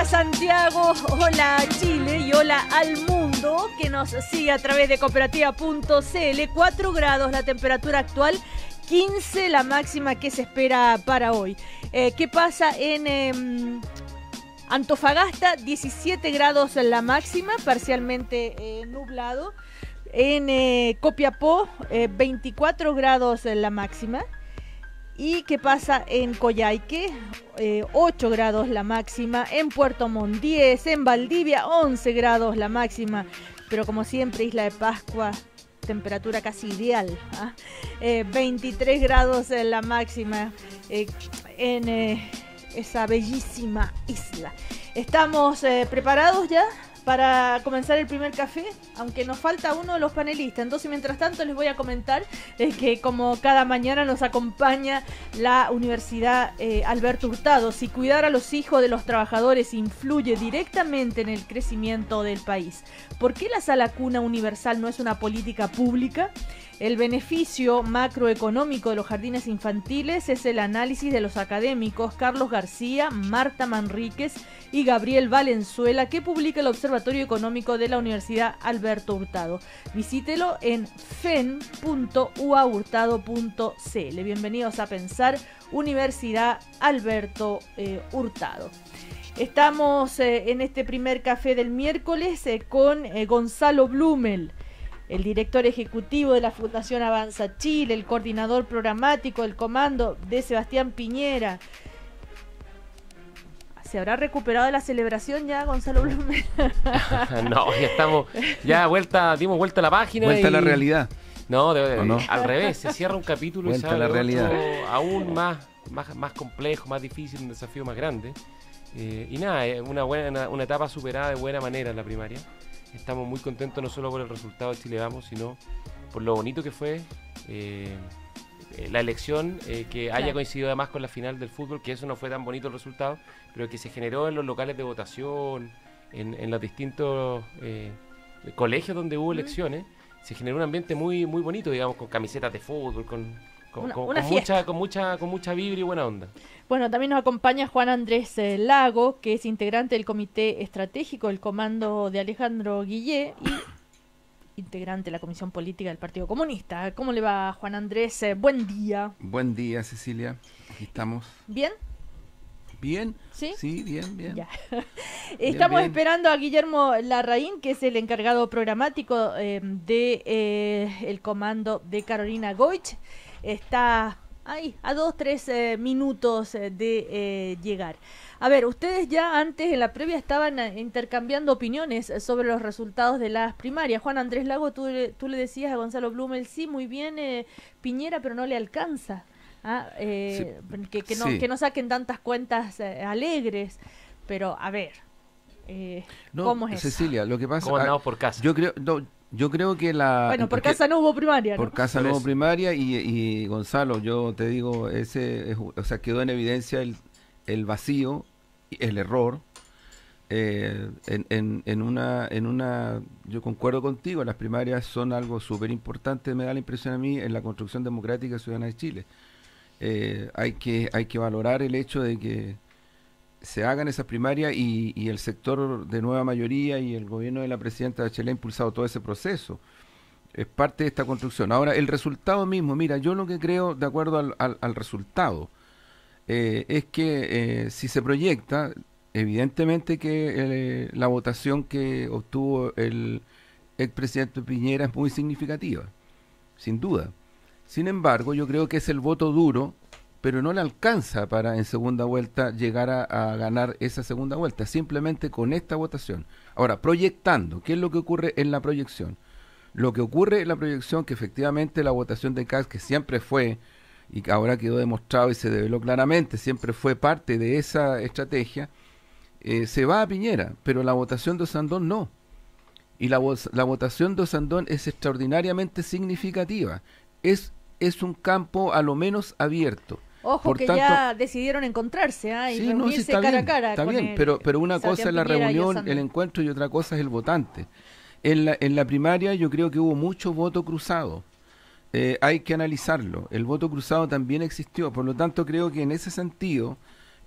Hola Santiago, hola Chile y hola al mundo que nos sigue a través de cooperativa.cl. 4 grados la temperatura actual, 15 la máxima que se espera para hoy. ¿Qué pasa en Antofagasta? 17 grados la máxima, parcialmente nublado. En Copiapó, 24 grados la máxima. ¿Y qué pasa en Coyhaique? 8 grados la máxima. En Puerto Montt 10, en Valdivia 11 grados la máxima. Pero como siempre, Isla de Pascua, temperatura casi ideal. 23 grados la máxima en esa bellísima isla. ¿Estamos preparados ya para comenzar el primer café? Aunque nos falta uno de los panelistas. Entonces, mientras tanto, les voy a comentar que como cada mañana nos acompaña la Universidad Alberto Hurtado. Si cuidar a los hijos de los trabajadores influye directamente en el crecimiento del país, ¿por qué la sala cuna universal no es una política pública? El beneficio macroeconómico de los jardines infantiles es el análisis de los académicos Carlos García, Marta Manríquez y Gabriel Valenzuela, que publica el Observatorio Económico de la Universidad Alberto Hurtado. Visítelo en fen.uahurtado.cl. Bienvenidos a Pensar, Universidad Alberto Hurtado. Estamos en este primer café del miércoles con Gonzalo Blumel, el director ejecutivo de la Fundación Avanza Chile, el coordinador programático del comando de Sebastián Piñera. ¿Se habrá recuperado de la celebración ya, Gonzalo Blumel? No, ya estamos, dimos vuelta a la página. Vuelta a la realidad. No, no? Al revés, se cierra un capítulo vuelta y se a la realidad. Aún más complejo, más difícil, un desafío más grande. Y nada, una etapa superada de buena manera en la primaria. Estamos muy contentos no solo por el resultado de Chile Vamos, sino por lo bonito que fue la elección, que haya coincidido además con la final del fútbol, que eso no fue tan bonito el resultado, pero que se generó en los locales de votación, en los distintos colegios donde hubo elecciones. Se generó un ambiente muy muy bonito, digamos, con camisetas de fútbol, con mucha vibra y buena onda. Bueno, también nos acompaña Juan Andrés Lago, que es integrante del Comité Estratégico del Comando de Alejandro Guillé y integrante de la Comisión Política del Partido Comunista. ¿Cómo le va, Juan Andrés? Buen día. Buen día, Cecilia. Aquí estamos. ¿Bien? ¿Bien? ¿Sí? Sí, bien. Ya. Estamos esperando a Guillermo Larraín, que es el encargado programático el comando de Carolina Goich. Está ahí, a 2-3 minutos de llegar. A ver, ustedes ya antes, en la previa, estaban intercambiando opiniones sobre los resultados de las primarias. Juan Andrés Lago, tú le decías a Gonzalo Blumel, sí, muy bien, Piñera, pero no le alcanza. Sí. Que no saquen tantas cuentas alegres. Pero, a ver, ¿cómo es Cecilia, lo que pasa... ¿Cómo andamos por casa? Yo creo que la... Bueno, por casa no hubo primaria, ¿no? Por casa no hubo primaria y Gonzalo, yo te digo, quedó en evidencia el vacío, el error. Yo concuerdo contigo, las primarias son algo súper importante, me da la impresión a mí, en la construcción democrática ciudadana de Chile. Hay que valorar el hecho de que se hagan esas primarias y el sector de Nueva Mayoría y el gobierno de la presidenta Bachelet ha impulsado todo ese proceso. Es parte de esta construcción. Ahora, el resultado mismo, mira, yo lo que creo, de acuerdo al resultado, es que si se proyecta, evidentemente que la votación que obtuvo el expresidente Piñera es muy significativa, sin duda. Sin embargo, yo creo que es el voto duro, pero no le alcanza para en segunda vuelta llegar a ganar esa segunda vuelta, simplemente con esta votación. Ahora, proyectando, ¿qué es lo que ocurre en la proyección? Lo que ocurre en la proyección que efectivamente la votación de Kast, que siempre fue, y que ahora quedó demostrado y se develó claramente, siempre fue parte de esa estrategia, se va a Piñera, pero la votación de Osandón no. Y la votación de Osandón es extraordinariamente significativa. Es un campo a lo menos abierto. Ojo, por que tanto, ya decidieron encontrarse y sí, reunirse cara a cara. Está bien, pero una cosa es la reunión, el encuentro, y otra cosa es el votante. En la primaria yo creo que hubo mucho voto cruzado. Hay que analizarlo. El voto cruzado también existió, por lo tanto creo que en ese sentido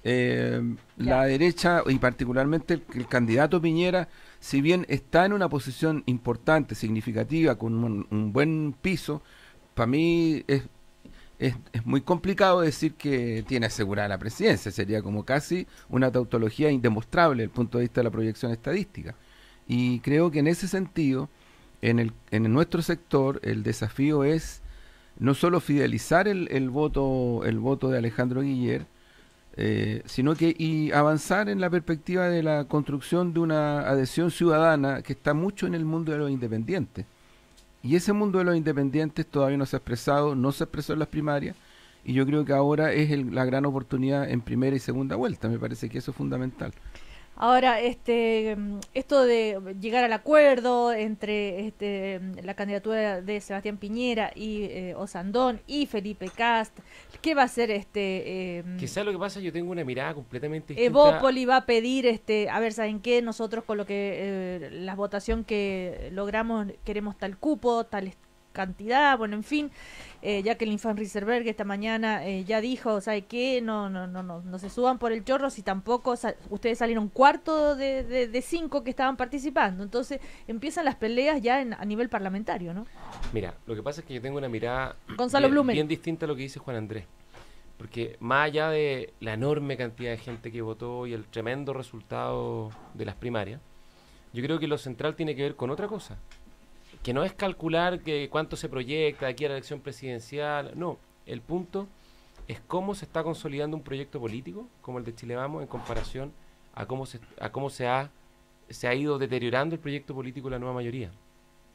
La derecha, y particularmente el candidato Piñera, si bien está en una posición importante, significativa, con un buen piso, para mí es muy complicado decir que tiene asegurada la presidencia. Sería como casi una tautología indemostrable desde el punto de vista de la proyección estadística. Y creo que en ese sentido, en nuestro sector, el desafío es no solo fidelizar el voto de Alejandro Guiller, sino que y avanzar en la perspectiva de la construcción de una adhesión ciudadana que está mucho en el mundo de los independientes. Y ese mundo de los independientes todavía no se ha expresado, no se expresó en las primarias, y yo creo que ahora es la gran oportunidad en primera y segunda vuelta. Me parece que eso es fundamental. Ahora, esto de llegar al acuerdo entre la candidatura de Sebastián Piñera y Osandón y Felipe Kast, ¿qué va a hacer Quizás lo que pasa, yo tengo una mirada completamente distinta. Evópoli va a pedir, a ver, ¿saben qué? Nosotros con lo que la votación que logramos queremos tal cupo, tal cantidad, bueno, en fin, Jacqueline Van Rieselberghe esta mañana ya dijo, ¿sabe qué? No se suban por el chorro si tampoco ustedes salieron cuarto de 5 que estaban participando. Entonces empiezan las peleas ya a nivel parlamentario, ¿no? Mira, lo que pasa es que yo tengo una mirada bien distinta a lo que dice Juan Andrés, porque más allá de la enorme cantidad de gente que votó y el tremendo resultado de las primarias, yo creo que lo central tiene que ver con otra cosa, que no es calcular que cuánto se proyecta de aquí a la elección presidencial. No, el punto es cómo se está consolidando un proyecto político como el de Chile Vamos en comparación a cómo se ha ido deteriorando el proyecto político de la nueva mayoría.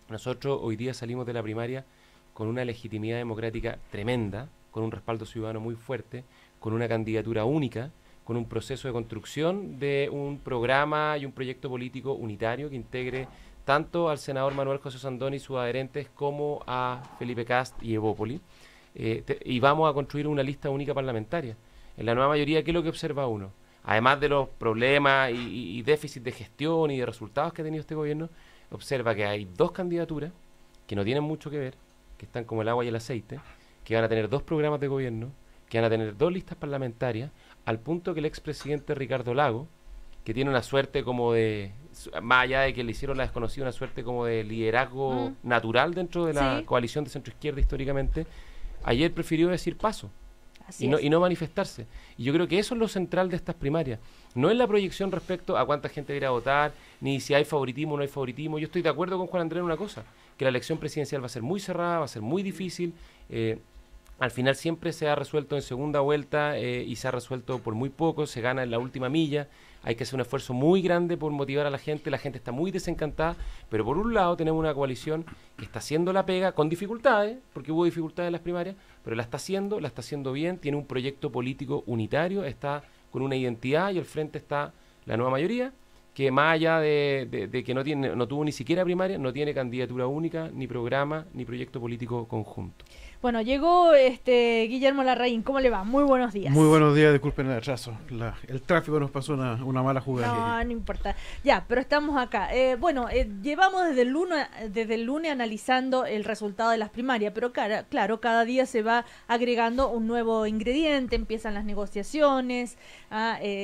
Nosotros hoy día salimos de la primaria con una legitimidad democrática tremenda, con un respaldo ciudadano muy fuerte, con una candidatura única, con un proceso de construcción de un programa y un proyecto político unitario que integre tanto al senador Manuel José Osandón y sus adherentes como a Felipe Kast y Evópoli, y vamos a construir una lista única parlamentaria. En la nueva mayoría, ¿qué es lo que observa uno? Además de los problemas y déficit de gestión y de resultados que ha tenido este gobierno, observa que hay 2 candidaturas que no tienen mucho que ver, que están como el agua y el aceite, que van a tener 2 programas de gobierno, que van a tener 2 listas parlamentarias, al punto que el expresidente Ricardo Lagos, que tiene una suerte como de, más allá de que le hicieron la desconocida, una suerte como de liderazgo natural dentro de la coalición de centro-izquierda históricamente, ayer prefirió decir paso y no manifestarse. Y yo creo que eso es lo central de estas primarias. No es la proyección respecto a cuánta gente va a ir a votar, ni si hay favoritismo o no hay favoritismo. Yo estoy de acuerdo con Juan Andrés en una cosa, que la elección presidencial va a ser muy cerrada, va a ser muy difícil. Al final siempre se ha resuelto en segunda vuelta y se ha resuelto por muy poco, se gana en la última milla. Hay que hacer un esfuerzo muy grande por motivar a la gente está muy desencantada, pero por un lado tenemos una coalición que está haciendo la pega con dificultades, porque hubo dificultades en las primarias, pero la está haciendo bien, tiene un proyecto político unitario, está con una identidad y al frente está la nueva mayoría, que más allá de que no tuvo ni siquiera primaria, no tiene candidatura única, ni programa, ni proyecto político conjunto. Bueno, llegó Guillermo Larraín. ¿Cómo le va? Muy buenos días. Muy buenos días, disculpen el atraso. El tráfico nos pasó una mala jugada. No importa. Ya, pero estamos acá. Llevamos desde el lunes analizando el resultado de las primarias, pero claro, cada día se va agregando un nuevo ingrediente, empiezan las negociaciones,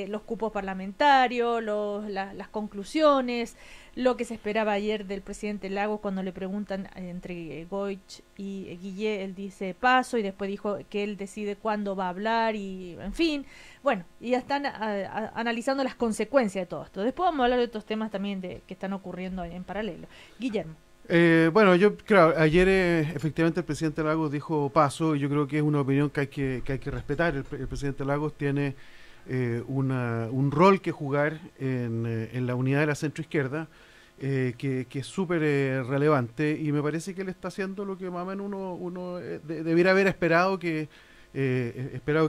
los cupos parlamentarios, las conclusiones, lo que se esperaba ayer del presidente Lagos cuando le preguntan entre Goich y Guille, él dice paso y después dijo que él decide cuándo va a hablar y en fin, bueno, y ya están analizando las consecuencias de todo esto. Después vamos a hablar de otros temas también que están ocurriendo en paralelo. Guillermo. Ayer efectivamente el presidente Lagos dijo paso y yo creo que es una opinión que hay que respetar. El presidente Lagos tiene un rol que jugar en la unidad de la centroizquierda que es súper relevante y me parece que él está haciendo lo que más o menos uno debiera haber esperado que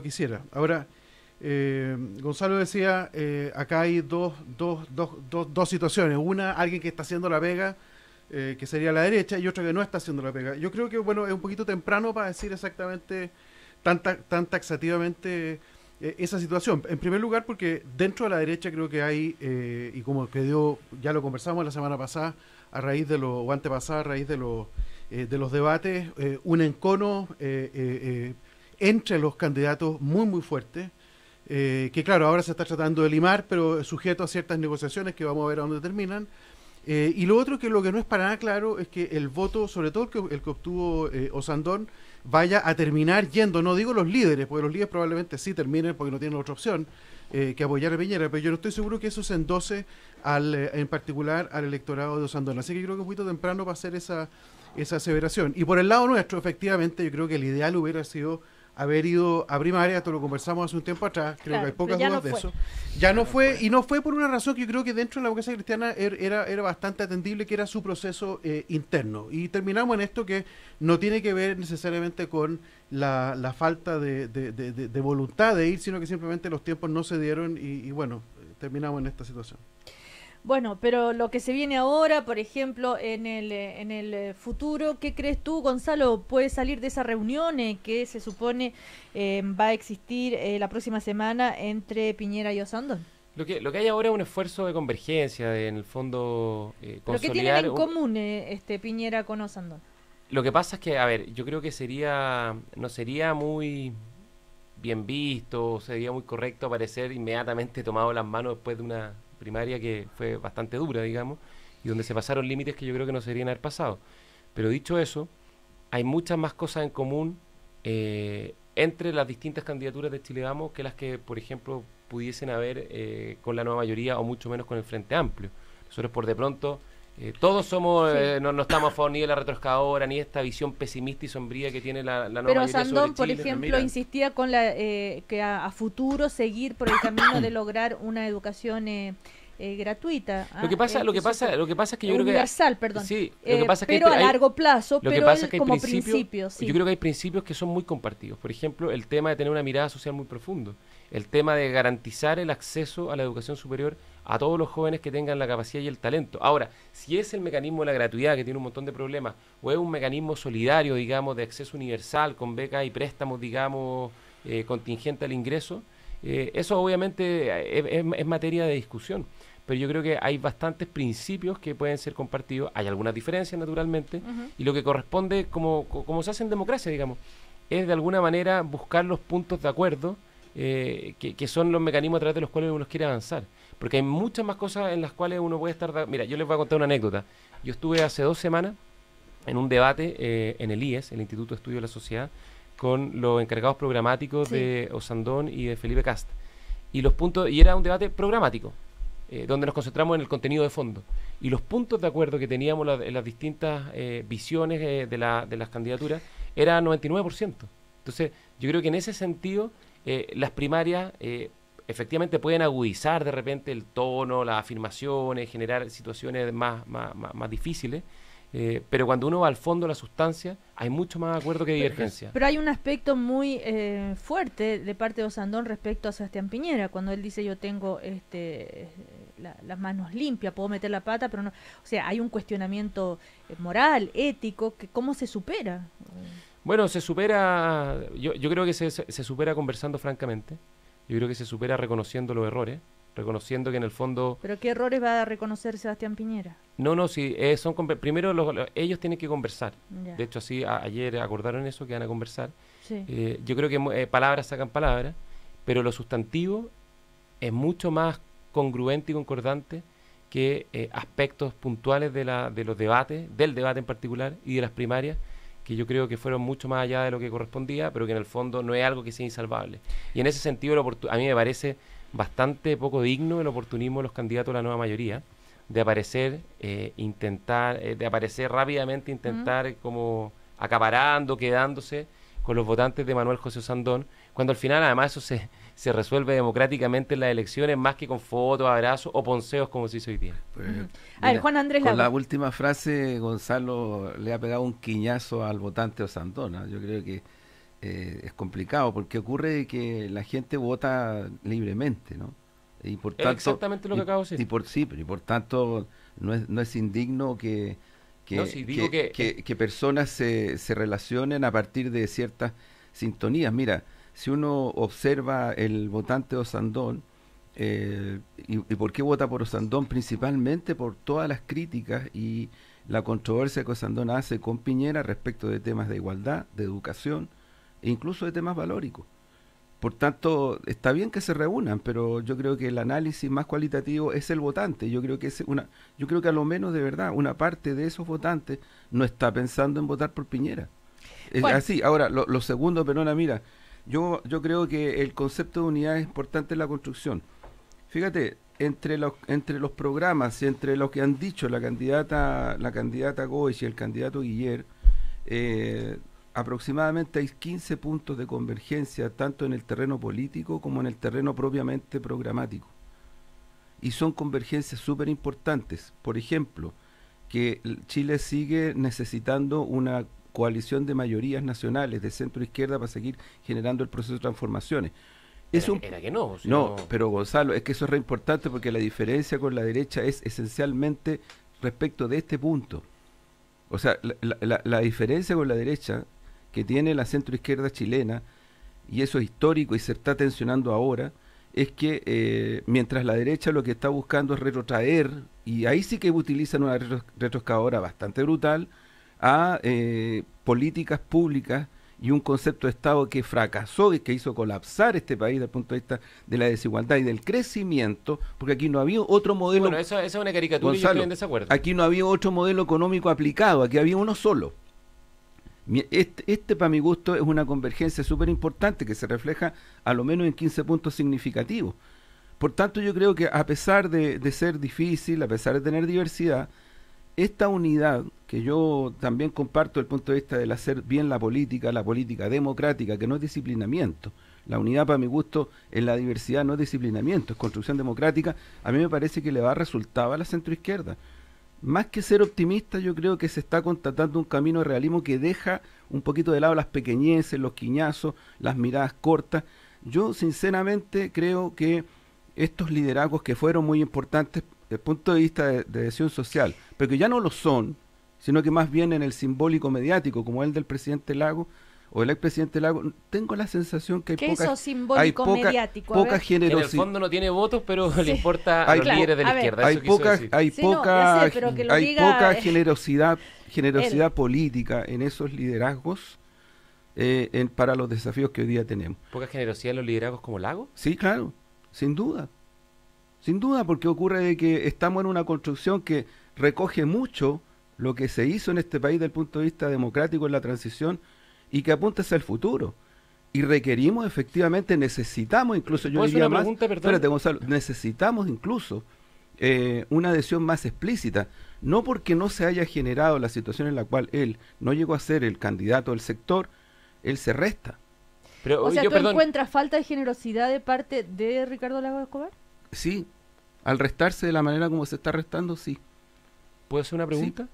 hiciera. Ahora, Gonzalo decía, acá hay dos situaciones. Una, alguien que está haciendo la pega, que sería la derecha, y otra que no está haciendo la pega. Yo creo que es un poquito temprano para decir exactamente tan taxativamente esa situación. En primer lugar, porque dentro de la derecha creo que hay, y como que ya lo conversamos la semana pasada, a raíz de o antepasada, a raíz de los debates, un encono entre los candidatos muy fuerte. que claro, ahora se está tratando de limar, pero sujeto a ciertas negociaciones que vamos a ver a dónde terminan. Y lo otro, que lo que no es para nada claro, es que el voto, sobre todo el que obtuvo Osandón, vaya a terminar yendo, no digo los líderes, porque los líderes probablemente sí terminen porque no tienen otra opción que apoyar a Piñera, pero yo no estoy seguro que eso se endose en particular al electorado de Osandón. Así que yo creo que es un poquito temprano para hacer esa aseveración. Y por el lado nuestro, efectivamente, yo creo que el ideal hubiera sido haber ido a primaria, esto lo conversamos hace un tiempo atrás, creo Claro, que hay pocas pero ya dudas no de fue. eso. Ya no fue, y no fue por una razón que yo creo que dentro de la democracia cristiana era bastante atendible, que era su proceso interno. Y terminamos en esto que no tiene que ver necesariamente con la falta de voluntad de ir, sino que simplemente los tiempos no se dieron y bueno, terminamos en esta situación. Bueno, pero lo que se viene ahora, por ejemplo, en el futuro, ¿qué crees tú, Gonzalo? ¿Puede salir de esa reunión que se supone va a existir la próxima semana entre Piñera y Osandón? Lo que hay ahora es un esfuerzo de convergencia, en el fondo ¿Pero qué tienen en común Piñera con Osandón? Lo que pasa es que, a ver, yo creo que no sería muy bien visto, sería muy correcto aparecer inmediatamente tomado las manos después de una primaria que fue bastante dura, digamos, y donde se pasaron límites que yo creo que no se deberían haber pasado. Pero dicho eso, hay muchas más cosas en común entre las distintas candidaturas de Chile Vamos que las que, por ejemplo, pudiesen haber con la nueva mayoría o mucho menos con el Frente Amplio. Nosotros por de pronto todos somos, Sí. no estamos a favor ni de la retroexcavadora ni de esta visión pesimista y sombría que tiene la nueva Pero mayoría Osandón, sobre por Chile. ejemplo, Mira, insistía con que a futuro seguir por el camino de lograr una educación gratuita. Lo que pasa es que yo creo que universal, perdón. sí, lo que pasa es que pero a hay- largo plazo, lo que pero pasa es que hay como principios- principio, sí. Yo creo que hay principios que son muy compartidos. Por ejemplo, el tema de tener una mirada social muy profundo. El tema de garantizar el acceso a la educación superior a todos los jóvenes que tengan la capacidad y el talento. Ahora, si es el mecanismo de la gratuidad, que tiene un montón de problemas, o es un mecanismo solidario, digamos, de acceso universal, con becas y préstamos, digamos, contingente al ingreso, eso obviamente es materia de discusión. Pero yo creo que hay bastantes principios que pueden ser compartidos. Hay algunas diferencias, naturalmente, Ujú. y lo que corresponde, como se hace en democracia, digamos, es de alguna manera buscar los puntos de acuerdo que son los mecanismos a través de los cuales uno quiere avanzar. Porque hay muchas más cosas en las cuales uno puede estar... Mira, yo les voy a contar una anécdota. Yo estuve hace 2 semanas en un debate en el IES, el Instituto de Estudio de la Sociedad, con los encargados programáticos Sí. de Osandón y de Felipe Cast. Y era un debate programático, donde nos concentramos en el contenido de fondo. Y los puntos de acuerdo que teníamos en las distintas visiones de las candidaturas era 99%. Entonces, yo creo que en ese sentido, las primarias efectivamente pueden agudizar de repente el tono, las afirmaciones, generar situaciones más difíciles. Pero cuando uno va al fondo de la sustancia, hay mucho más acuerdo que divergencia. Pero hay un aspecto muy fuerte de parte de Osandón respecto a Sebastián Piñera, cuando él dice yo tengo las manos limpias, puedo meter la pata, pero no. O sea, hay un cuestionamiento moral, ético, que cómo se supera. Bueno, se supera, yo creo que se supera conversando francamente, yo creo que se supera reconociendo los errores, reconociendo que en el fondo... Pero ¿qué errores va a reconocer Sebastián Piñera? No, sí, primero ellos tienen que conversar. Ya. De hecho, así ayer acordaron eso, que van a conversar. Sí. Yo creo que palabras sacan palabras, pero lo sustantivo es mucho más congruente y concordante que aspectos puntuales de los debates, del debate en particular y de las primarias, que yo creo que fueron mucho más allá de lo que correspondía, pero que en el fondo no es algo que sea insalvable. Y en ese sentido, a mí me parece bastante poco digno el oportunismo de los candidatos a la nueva mayoría, de aparecer, de aparecer rápidamente, intentar como acaparando, quedándose con los votantes de Manuel José Osandón, cuando al final además eso se resuelve democráticamente en las elecciones más que con fotos, abrazos o ponceos como se hizo hoy día. Pues, Ujú. A ver, Juan Andrés con Lago. la última frase, Gonzalo le ha pegado un quiñazo al votante Osandón, ¿ah? Yo creo que es complicado porque ocurre que la gente vota libremente, ¿no? Y por Es tanto, exactamente lo que acabo de decir. Y por tanto no es indigno que No, sí, digo que personas se relacionen a partir de ciertas sintonías. Mira, si uno observa el votante de Osandón, y por qué vota por Osandón, principalmente por todas las críticas y la controversia que Osandón hace con Piñera respecto de temas de igualdad, de educación e incluso de temas valóricos. Por tanto, está bien que se reúnan, pero yo creo que el análisis más cualitativo es el votante. Yo creo que yo creo que a lo menos de verdad una parte de esos votantes no está pensando en votar por Piñera. Es así. Ahora, lo segundo, perdona, mira, yo creo que el concepto de unidad es importante en la construcción. Fíjate, entre los programas y entre lo que han dicho la candidata Goich y el candidato Guiller, aproximadamente hay 15 puntos de convergencia tanto en el terreno político como en el terreno propiamente programático. Y son convergencias súper importantes. Por ejemplo, que Chile sigue necesitando una coalición de mayorías nacionales de centro-izquierda para seguir generando el proceso de transformaciones. Era que no. No, pero Gonzalo, es que eso es re importante porque la diferencia con la derecha es esencialmente respecto de este punto. O sea, la diferencia con la derecha que tiene la centroizquierda chilena, y eso es histórico y se está tensionando ahora, es que mientras la derecha lo que está buscando es retrotraer, y ahí sí que utilizan una retroexcavadora bastante brutal, a políticas públicas y un concepto de Estado que fracasó y que hizo colapsar este país desde el punto de vista de la desigualdad y del crecimiento, porque aquí no había otro modelo. Bueno, esa es una caricatura, Gonzalo, y yo estoy en desacuerdo. Aquí no había otro modelo económico aplicado, aquí había uno solo. Este para mi gusto es una convergencia súper importante que se refleja a lo menos en 15 puntos significativos. Por tanto, yo creo que a pesar de ser difícil, a pesar de tener diversidad, esta unidad, que yo también comparto el punto de vista del hacer bien la política democrática, que no es disciplinamiento. La unidad, para mi gusto, en la diversidad no es disciplinamiento, es construcción democrática. A mí me parece que le va a resultar a la centroizquierda. Más que ser optimista, yo creo que se está constatando un camino de realismo que deja un poquito de lado las pequeñeces, los quiñazos, las miradas cortas. Yo, sinceramente, creo que estos liderazgos que fueron muy importantes desde el punto de vista de decisión social, pero que ya no lo son, sino que más bien en el simbólico mediático, como el del presidente Lagos o el expresidente Lagos, tengo la sensación que hay poca generosidad. En el fondo no tiene votos, pero le importa a los líderes de la izquierda. Hay poca generosidad política en esos liderazgos para los desafíos que hoy día tenemos. ¿Poca generosidad en los liderazgos como Lagos? Sí, claro, sin duda. Sin duda, porque ocurre de que estamos en una construcción que recoge mucho lo que se hizo en este país desde el punto de vista democrático en la transición y que apunta hacia el futuro. Y requerimos, efectivamente, necesitamos incluso, yo diría más, espérate, Gonzalo, necesitamos incluso una adhesión más explícita, no porque no se haya generado la situación en la cual él no llegó a ser el candidato del sector, él se resta. Pero, o sea, ¿tú encuentras falta de generosidad de parte de Ricardo Lagos Escobar? Sí, al restarse de la manera como se está restando, sí. ¿Puedo hacer una pregunta? Sí.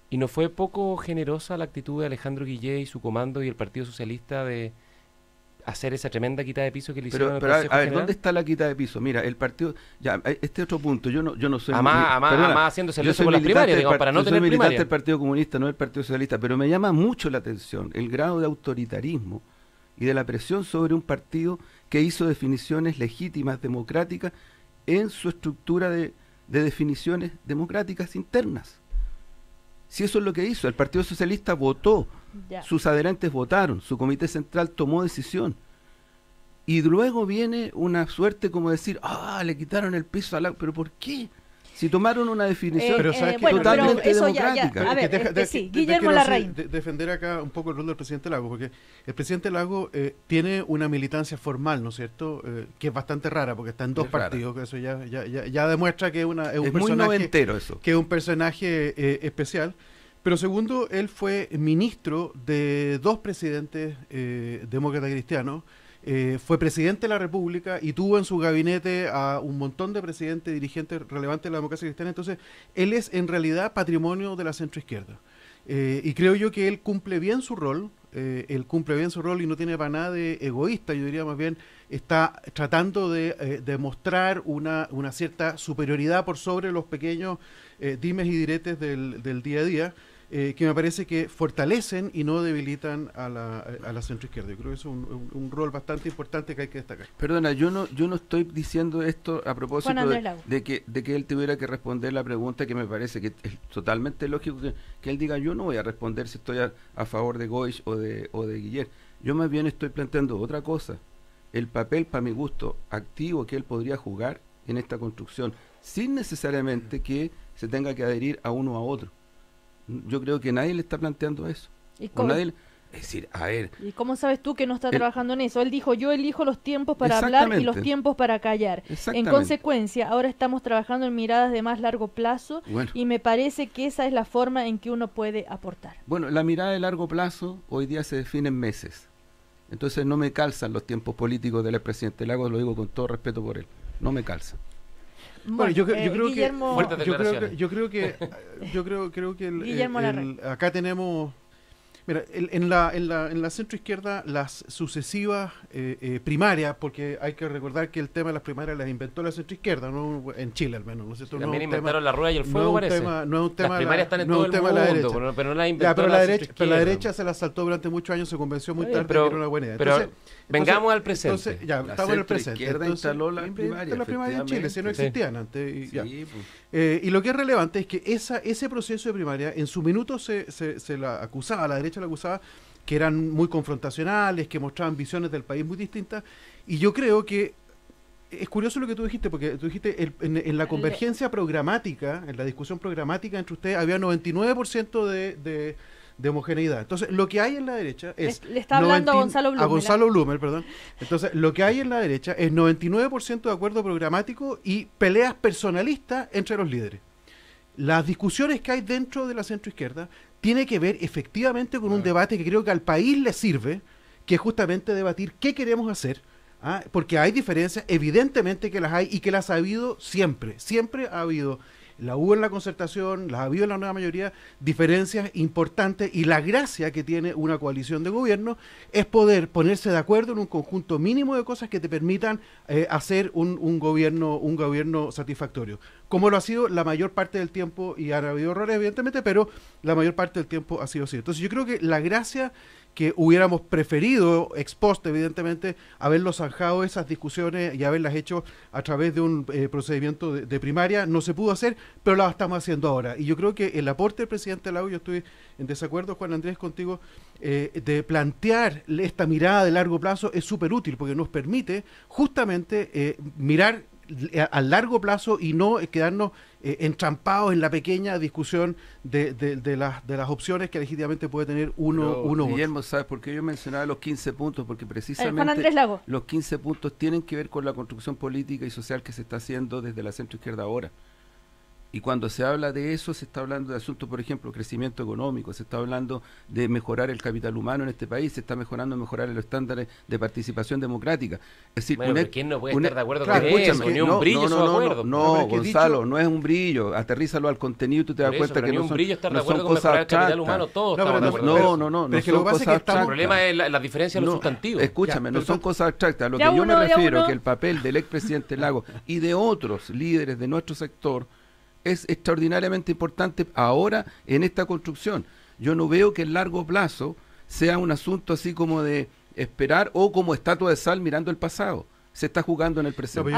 ¿Y no fue poco generosa la actitud de Alejandro Guillé y su comando y el Partido Socialista de hacer esa tremenda quita de piso que le hicieron al Consejo General? A ver, ¿dónde está la quita de piso? Mira, el partido... Ya, este otro punto, yo no soy... Además haciéndose el con las primarias, digamos, para no tener primarias. Yo soy militante del Partido Comunista, no del Partido Socialista, pero me llama mucho la atención el grado de autoritarismo y de la presión sobre un partido que hizo definiciones legítimas, democráticas, en su estructura de definiciones democráticas internas. Si eso es lo que hizo, el Partido Socialista votó, sus adherentes votaron, su comité central tomó decisión. Y luego viene una suerte como decir, le quitaron el piso al agua, pero ¿por qué? Si tomaron una definición totalmente democrática. Guillermo Larraín. Defender acá un poco el rol del presidente Lagos, porque el presidente Lagos tiene una militancia formal, ¿no es cierto? Que es bastante rara, porque está en dos partidos, que eso ya demuestra que es un personaje muy noventero eso. Que es un personaje especial. Pero segundo, él fue ministro de dos presidentes demócratas cristianos. Fue presidente de la República y tuvo en su gabinete a un montón de presidentes, dirigentes relevantes de la democracia cristiana. Entonces, él es en realidad patrimonio de la centroizquierda. Y creo yo que él cumple bien su rol, y no tiene para nada de egoísta. Yo diría más bien, está tratando de demostrar una cierta superioridad por sobre los pequeños dimes y diretes del día a día. Que me parece que fortalecen y no debilitan a la centroizquierda. Yo creo que es un rol bastante importante que hay que destacar. Perdona, yo no estoy diciendo esto a propósito de que él tuviera que responder la pregunta, que me parece que es totalmente lógico que él diga, yo no voy a responder si estoy a favor de Goich o de Guillermo. Yo más bien estoy planteando otra cosa. el papel, para mi gusto, activo que él podría jugar en esta construcción, sin necesariamente que se tenga que adherir a uno o a otro. Yo creo que nadie le está planteando eso. ¿Y cómo, Nadie, es decir, a ver... ¿Y cómo sabes tú que no está trabajando en eso? Él dijo, yo elijo los tiempos para hablar y los tiempos para callar. En consecuencia, ahora estamos trabajando en miradas de más largo plazo y me parece que esa es la forma en que uno puede aportar. Bueno, la mirada de largo plazo hoy día se define en meses. Entonces no me calzan los tiempos políticos del expresidente Lagos, lo digo con todo respeto por él. No me calzan. Bueno, yo creo Guillermo, que acá tenemos, mira, en la centroizquierda las sucesivas primarias, porque hay que recordar que el tema de las primarias las inventó la centroizquierda, no en Chile al menos, ¿no es cierto? También no inventaron la rueda y el fuego, parece. No es un tema, las primarias están en todo el mundo, pero no la inventó pero la derecha se la saltó durante muchos años, se convenció muy tarde que era una buena idea. Pero vengamos al presente. Entonces, ya, estamos en el presente. La izquierda instaló las primarias en Chile, si no existían antes. Sí, y lo que es relevante es que ese proceso de primaria, en su minuto se la acusaba, la derecha la acusaba, que eran muy confrontacionales, que mostraban visiones del país muy distintas, y yo creo que es curioso lo que tú dijiste, porque tú dijiste en la convergencia programática, en la discusión programática entre ustedes, había 99% de homogeneidad. Entonces, lo que hay en la derecha es... Le está hablando a Gonzalo Blumel. A Gonzalo Blumel, perdón. Entonces, lo que hay en la derecha es 99% de acuerdo programático y peleas personalistas entre los líderes. Las discusiones que hay dentro de la centroizquierda tiene que ver efectivamente con un debate que creo que al país le sirve, que es justamente debatir qué queremos hacer, porque hay diferencias, evidentemente que las hay y que las ha habido siempre ha habido. La hubo en la concertación, las ha habido en la nueva mayoría, diferencias importantes, y la gracia que tiene una coalición de gobierno es poder ponerse de acuerdo en un conjunto mínimo de cosas que te permitan hacer un gobierno satisfactorio, como lo ha sido la mayor parte del tiempo, y han habido errores evidentemente, pero la mayor parte del tiempo ha sido así. Entonces yo creo que la gracia que hubiéramos preferido, ex post, evidentemente, haberlo zanjado esas discusiones y haberlas hecho a través de un procedimiento de primaria, no se pudo hacer, pero la estamos haciendo ahora. Y yo creo que el aporte del presidente Lagos, yo estoy en desacuerdo, Juan Andrés, contigo, de plantear esta mirada de largo plazo es súper útil, porque nos permite justamente mirar a largo plazo y no quedarnos entrampados en la pequeña discusión de las opciones que legítimamente puede tener uno. Guillermo, ¿sabes por qué yo mencionaba los 15 puntos? Porque precisamente Juan Andrés Lagos, los 15 puntos tienen que ver con la construcción política y social que se está haciendo desde la centroizquierda ahora. Y cuando se habla de eso, se está hablando de asuntos, por ejemplo, crecimiento económico, se está hablando de mejorar el capital humano en este país, se está mejorar los estándares de participación democrática. Es decir, bueno, ¿quién no puede estar de acuerdo con eso? Ni un brillo su acuerdo. No, Gonzalo, no es un brillo. Aterrízalo al contenido y tú te das cuenta que no son cosas abstractas. Ni un brillo estar de acuerdo con mejorar el capital humano, todos estamos de acuerdo. No son cosas abstractas. El problema es la diferencia de los sustantivos. Escúchame, no son cosas abstractas. A lo que yo me refiero es que el papel del expresidente Lagos y de otros líderes de nuestro sector es extraordinariamente importante ahora en esta construcción. Yo no veo que el largo plazo sea un asunto así como de esperar o como estatua de sal mirando el pasado. Se está jugando en el presente.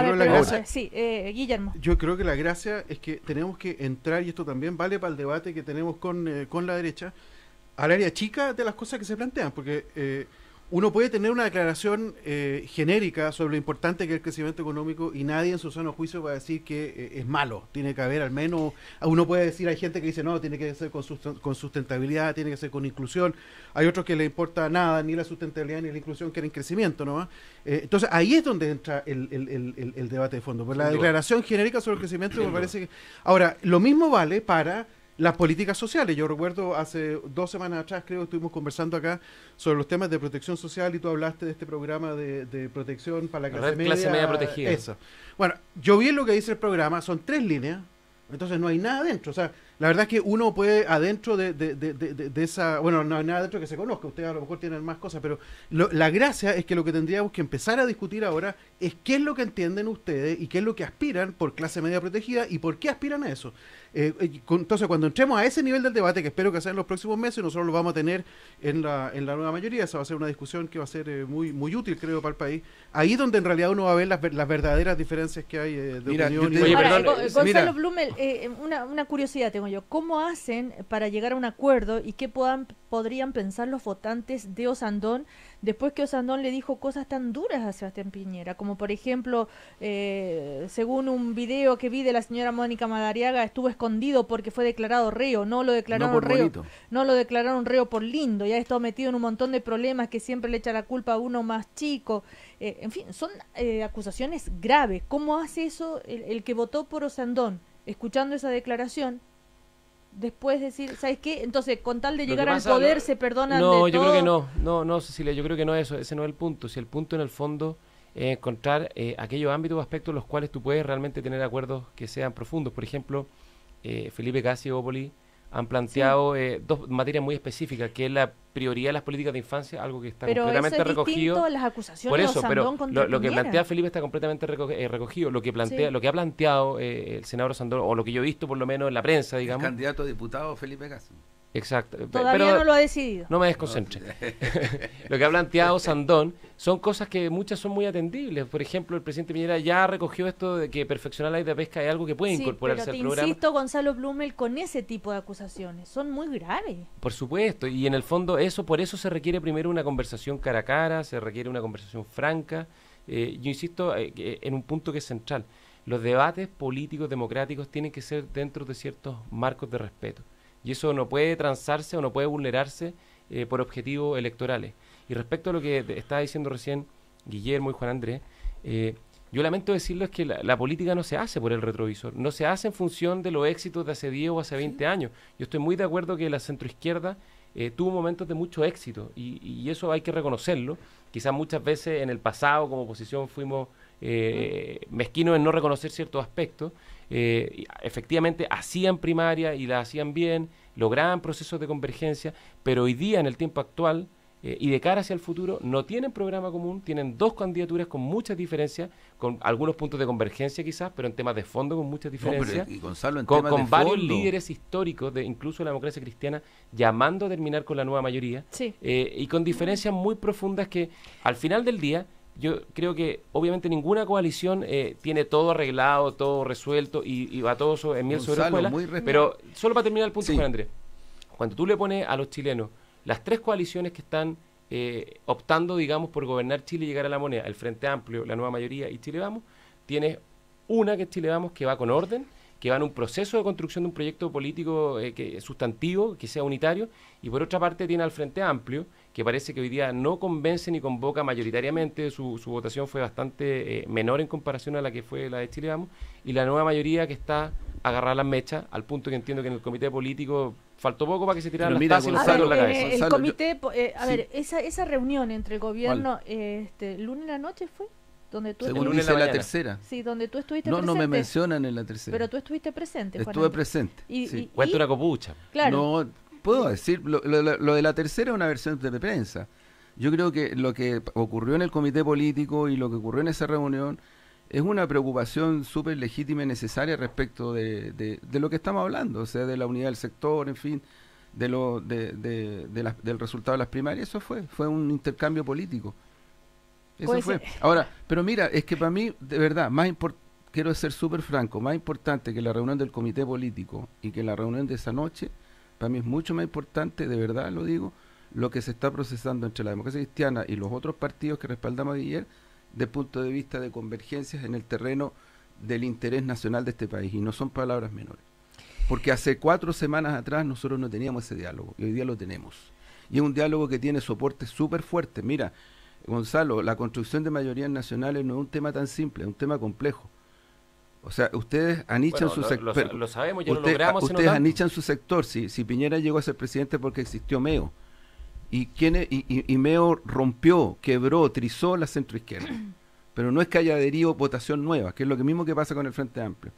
Guillermo. Yo creo que la gracia es que tenemos que entrar, y esto también vale para el debate que tenemos con la derecha, al área chica de las cosas que se plantean, porque uno puede tener una declaración genérica sobre lo importante que es el crecimiento económico y nadie en su sano juicio va a decir que es malo. Tiene que haber al menos, uno puede decir, hay gente que dice no, tiene que ser con sustentabilidad, tiene que ser con inclusión. Hay otros que le importa nada, ni la sustentabilidad ni la inclusión, quieren crecimiento, ¿no? Entonces ahí es donde entra el debate de fondo. Pues la declaración genérica sobre el crecimiento me parece que... Ahora, lo mismo vale para las políticas sociales. Yo recuerdo hace 2 semanas atrás, creo que estuvimos conversando acá sobre los temas de protección social y tú hablaste de este programa de protección para la clase media protegida. Eso. Bueno, yo vi lo que dice el programa, son 3 líneas, entonces no hay nada adentro. O sea, la verdad es que uno puede adentro de esa... Bueno, no hay nada adentro que se conozca, ustedes a lo mejor tienen más cosas, pero la gracia es que lo que tendríamos que empezar a discutir ahora es qué es lo que entienden ustedes y qué es lo que aspiran por clase media protegida y por qué aspiran a eso. Entonces, cuando entremos a ese nivel del debate, que espero que sea en los próximos meses, nosotros lo vamos a tener en la nueva mayoría, esa va a ser una discusión que va a ser muy, muy útil, creo, para el país. Ahí donde en realidad uno va a ver las verdaderas diferencias que hay de opinión. Gonzalo Blumel, una curiosidad tengo pongo yo, ¿cómo hacen para llegar a un acuerdo y qué podrían pensar los votantes de Osandón después que Osandón le dijo cosas tan duras a Sebastián Piñera? Como por ejemplo, según un video que vi de la señora Mónica Madariaga, estuvo escondido porque fue declarado reo, no lo declararon reo, no lo declararon reo por lindo, ya ha estado metido en un montón de problemas que siempre le echa la culpa a uno más chico. En fin, son acusaciones graves. ¿Cómo hace eso el que votó por Osandón, escuchando esa declaración, después decir, ¿sabes qué? Entonces, con tal de llegar al poder, se perdonan de todo? No, yo creo que no, Cecilia, yo creo que no es eso, ese no es el punto. Si el punto en el fondo es encontrar aquellos ámbitos o aspectos en los cuales tú puedes realmente tener acuerdos que sean profundos. Por ejemplo, Felipe Casi y Opoli han planteado dos materias muy específicas, que es la prioridad de las políticas de infancia, algo que está completamente recogido. A las acusaciones por eso, de pero contra lo que plantea Felipe está completamente recogido. Lo que plantea, lo que ha planteado el senador Osandón, o lo que yo he visto por lo menos en la prensa, digamos. El candidato a diputado Felipe Casi. Exacto. Todavía no lo ha decidido. No me desconcentre. Lo que ha planteado Sandón son cosas que muchas son muy atendibles. Por ejemplo, el presidente Piñera ya recogió esto de que perfeccionar la ley de pesca es algo que puede incorporarse al programa. Insisto, Gonzalo Blumel, con ese tipo de acusaciones son muy graves. Por supuesto, y en el fondo por eso se requiere primero una conversación cara a cara, se requiere una conversación franca. Yo insisto en un punto que es central. Los debates políticos democráticos tienen que ser dentro de ciertos marcos de respeto. Y eso no puede transarse o no puede vulnerarse por objetivos electorales. Y respecto a lo que estaba diciendo recién Guillermo y Juan Andrés, yo lamento decirles que la política no se hace por el retrovisor, no se hace en función de los éxitos de hace 10 o hace 20 años. Yo estoy muy de acuerdo que la centroizquierda tuvo momentos de mucho éxito y eso hay que reconocerlo. Quizás muchas veces en el pasado como oposición fuimos mezquinos en no reconocer ciertos aspectos. Efectivamente hacían primaria y la hacían bien, lograban procesos de convergencia, pero hoy día en el tiempo actual y de cara hacia el futuro no tienen programa común, tienen dos candidaturas con muchas diferencias, con algunos puntos de convergencia quizás, pero en temas de fondo con muchas diferencias, y Gonzalo, con varios líderes históricos de incluso la democracia cristiana llamando a terminar con la nueva mayoría, y con diferencias muy profundas que al final del día yo creo que obviamente ninguna coalición tiene todo arreglado, todo resuelto y va todo en miel sobre hojuelas, pero solo para terminar el punto, Juan Andrés, cuando tú le pones a los chilenos las tres coaliciones que están optando, digamos, por gobernar Chile y llegar a la moneda, el Frente Amplio, la Nueva Mayoría y Chile Vamos, tienes una que es Chile Vamos que va con orden, que va en un proceso de construcción de un proyecto político sustantivo, que sea unitario, y por otra parte tiene al Frente Amplio, que parece que hoy día no convence ni convoca mayoritariamente, su votación fue bastante menor en comparación a la que fue la de Chile Vamos, y la Nueva Mayoría que está agarrada a las mechas, al punto que entiendo que en el comité político faltó poco para que se tiraran las tazas y los sacos en la cabeza. El comité, ver, esa reunión entre el gobierno, lunes en la noche fue, donde tú según dice la tercera. Sí, donde tú estuviste presente. No me mencionan en la tercera. Pero tú estuviste presente, Juan. Estuve presente. Cuenta una copucha. Claro. No, puedo decir, lo de la tercera es una versión de prensa. Yo creo que lo que ocurrió en el comité político y lo que ocurrió en esa reunión es una preocupación súper legítima y necesaria respecto de lo que estamos hablando, o sea, de la unidad del sector, en fin, del resultado de las primarias. Eso fue un intercambio político. Eso fue. Ahora, pero mira, es que para mí, de verdad, quiero ser súper franco, más importante que la reunión del comité político y que la reunión de esa noche, para mí es mucho más importante, de verdad lo digo, lo que se está procesando entre la democracia cristiana y los otros partidos que respaldamos a Guillermo, desde el punto de vista de convergencias en el terreno del interés nacional de este país, y no son palabras menores. Porque hace 4 semanas atrás nosotros no teníamos ese diálogo, y hoy día lo tenemos. Y es un diálogo que tiene soporte súper fuerte. Mira, Gonzalo, la construcción de mayorías nacionales no es un tema tan simple, es un tema complejo. O sea, ustedes anichan su sector. Lo sabemos, ya lo logramos. Ustedes anichan su sector. Si Piñera llegó a ser presidente porque existió Meo. Y Meo rompió, quebró, trizó la centroizquierda. Pero no es que haya adherido votación nueva, que es lo mismo que pasa con el Frente Amplio.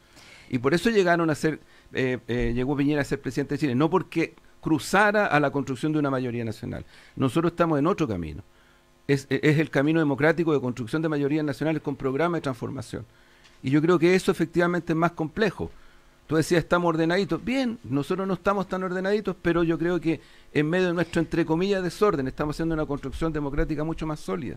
Y por eso llegaron a ser, llegó Piñera a ser presidente de Chile, no porque cruzara a la construcción de una mayoría nacional. Nosotros estamos en otro camino. Es el camino democrático de construcción de mayorías nacionales con programa de transformación. Y yo creo que eso efectivamente es más complejo. Tú decías, estamos ordenaditos. Bien, nosotros no estamos tan ordenaditos, pero yo creo que en medio de nuestro, entre comillas, desorden, estamos haciendo una construcción democrática mucho más sólida.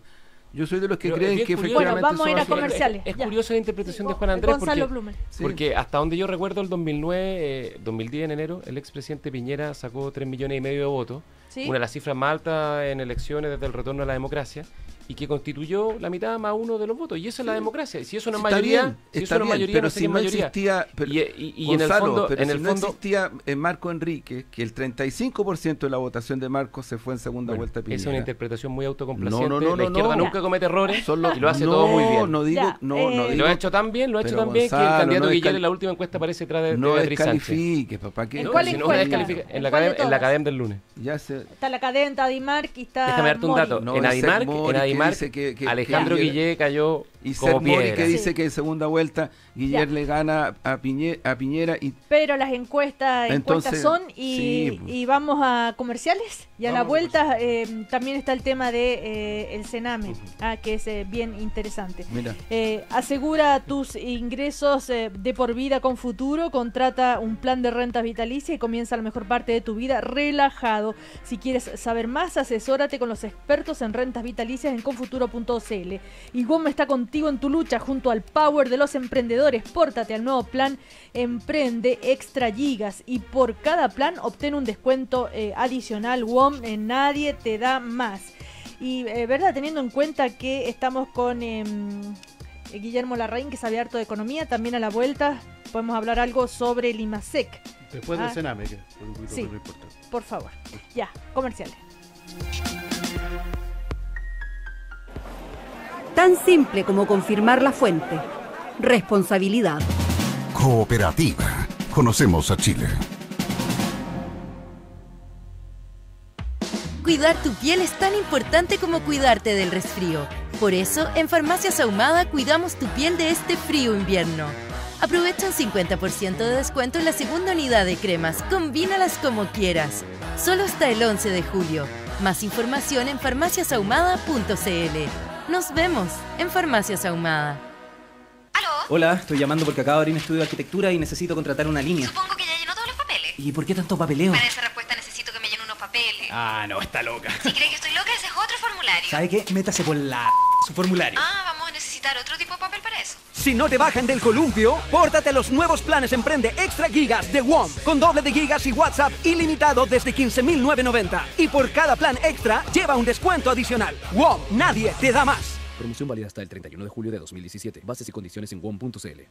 Yo soy de los que Pero creen es que bien curioso. efectivamente Bueno, vamos a ir a eso va comerciales. Es Ya. curiosa la interpretación de Juan Andrés Gonzalo porque, Blumen. Sí. porque hasta donde yo recuerdo el 2009, 2010 en enero, el expresidente Piñera sacó 3,5 millones de votos, ¿Sí? una de las cifras más altas en elecciones desde el retorno a la democracia, y que constituyó la mitad más uno de los votos. Y esa es la democracia. Y si eso no es Está mayoría, bien, si está eso no es bien, mayoría, pero no sé si qué es no mayoría. existía, pero, Y Gonzalo, pero en si el no fondo existía Marco Enrique, que el 35% de la votación de Marco se fue en segunda bueno, vuelta a Piñera. esa es una interpretación muy autocomplaciente. No, la izquierda no. nunca comete errores Son los- y lo hace no, todo muy bien. No digo, Ya, no Y digo, lo ha hecho tan bien, que pero el Gonzalo, candidato no Guillermo descal- en la última encuesta parece detrás de no Beatriz Sánchez. descalifique, papá. Que ¿En No, cuál si no, encuesta? descalifica- ¿En en cuál de la todas? cadena del lunes. ya se... Está la cadena Adimark y está Déjame darte un Mori. dato. No, en ese Adimark, Mori que dice que Alejandro Guille- Guillé cayó Y como Seth Mori piedra. que dice Sí. que en segunda vuelta Guillermo le gana a Piñera y Pero las encuestas Entonces, son sí, pues. y vamos a comerciales. Y a la Vamos a vuelta también está el tema de el Sename, que es bien interesante. mira, Asegura tus ingresos de por vida con Futuro, contrata un plan de rentas vitalicia y comienza la mejor parte de tu vida relajado. Si quieres saber más, asesórate con los expertos en rentas vitalicias en confuturo.cl. Y WOM está contigo en tu lucha junto al power de los emprendedores. Pórtate al nuevo plan Emprende Extra Gigas y por cada plan obtén un descuento adicional. WOM, nadie te da más. Y verdad, teniendo en cuenta que estamos con Guillermo Larraín, que sabe harto de economía, también a la vuelta podemos hablar algo sobre el IMASEC. Después Ah. del Sename, que es un poquito Sí. menos importante. Por favor. Ya, comerciales. Tan simple como confirmar la fuente. Responsabilidad. Cooperativa. Conocemos a Chile. Cuidar tu piel es tan importante como cuidarte del resfrío. Por eso, en Farmacias Ahumada cuidamos tu piel de este frío invierno. Aprovecha un 50% de descuento en la segunda unidad de cremas. Combínalas como quieras. Solo hasta el 11 de julio. Más información en farmaciasahumada.cl. Nos vemos en Farmacias Ahumada. Hola, estoy llamando porque acabo de abrir un estudio de arquitectura y necesito contratar una línea. Supongo que ya llenó todos los papeles. ¿Y por qué tanto papeleo? Para esa respuesta necesito que me llene unos papeles. Ah, no, está loca. Si cree que estoy loca, ese es otro formulario. ¿Sabe qué? Métase por su formulario. Vamos a necesitar otro tipo de papel para eso. Si no te bajan del columpio, pórtate a los nuevos planes Emprende Extra Gigas de WOM, con doble de gigas y WhatsApp ilimitado desde 15.990. Y por cada plan extra, lleva un descuento adicional. WOM, nadie te da más. Promoción válida hasta el 31 de julio de 2017. Bases y condiciones en WOM.cl.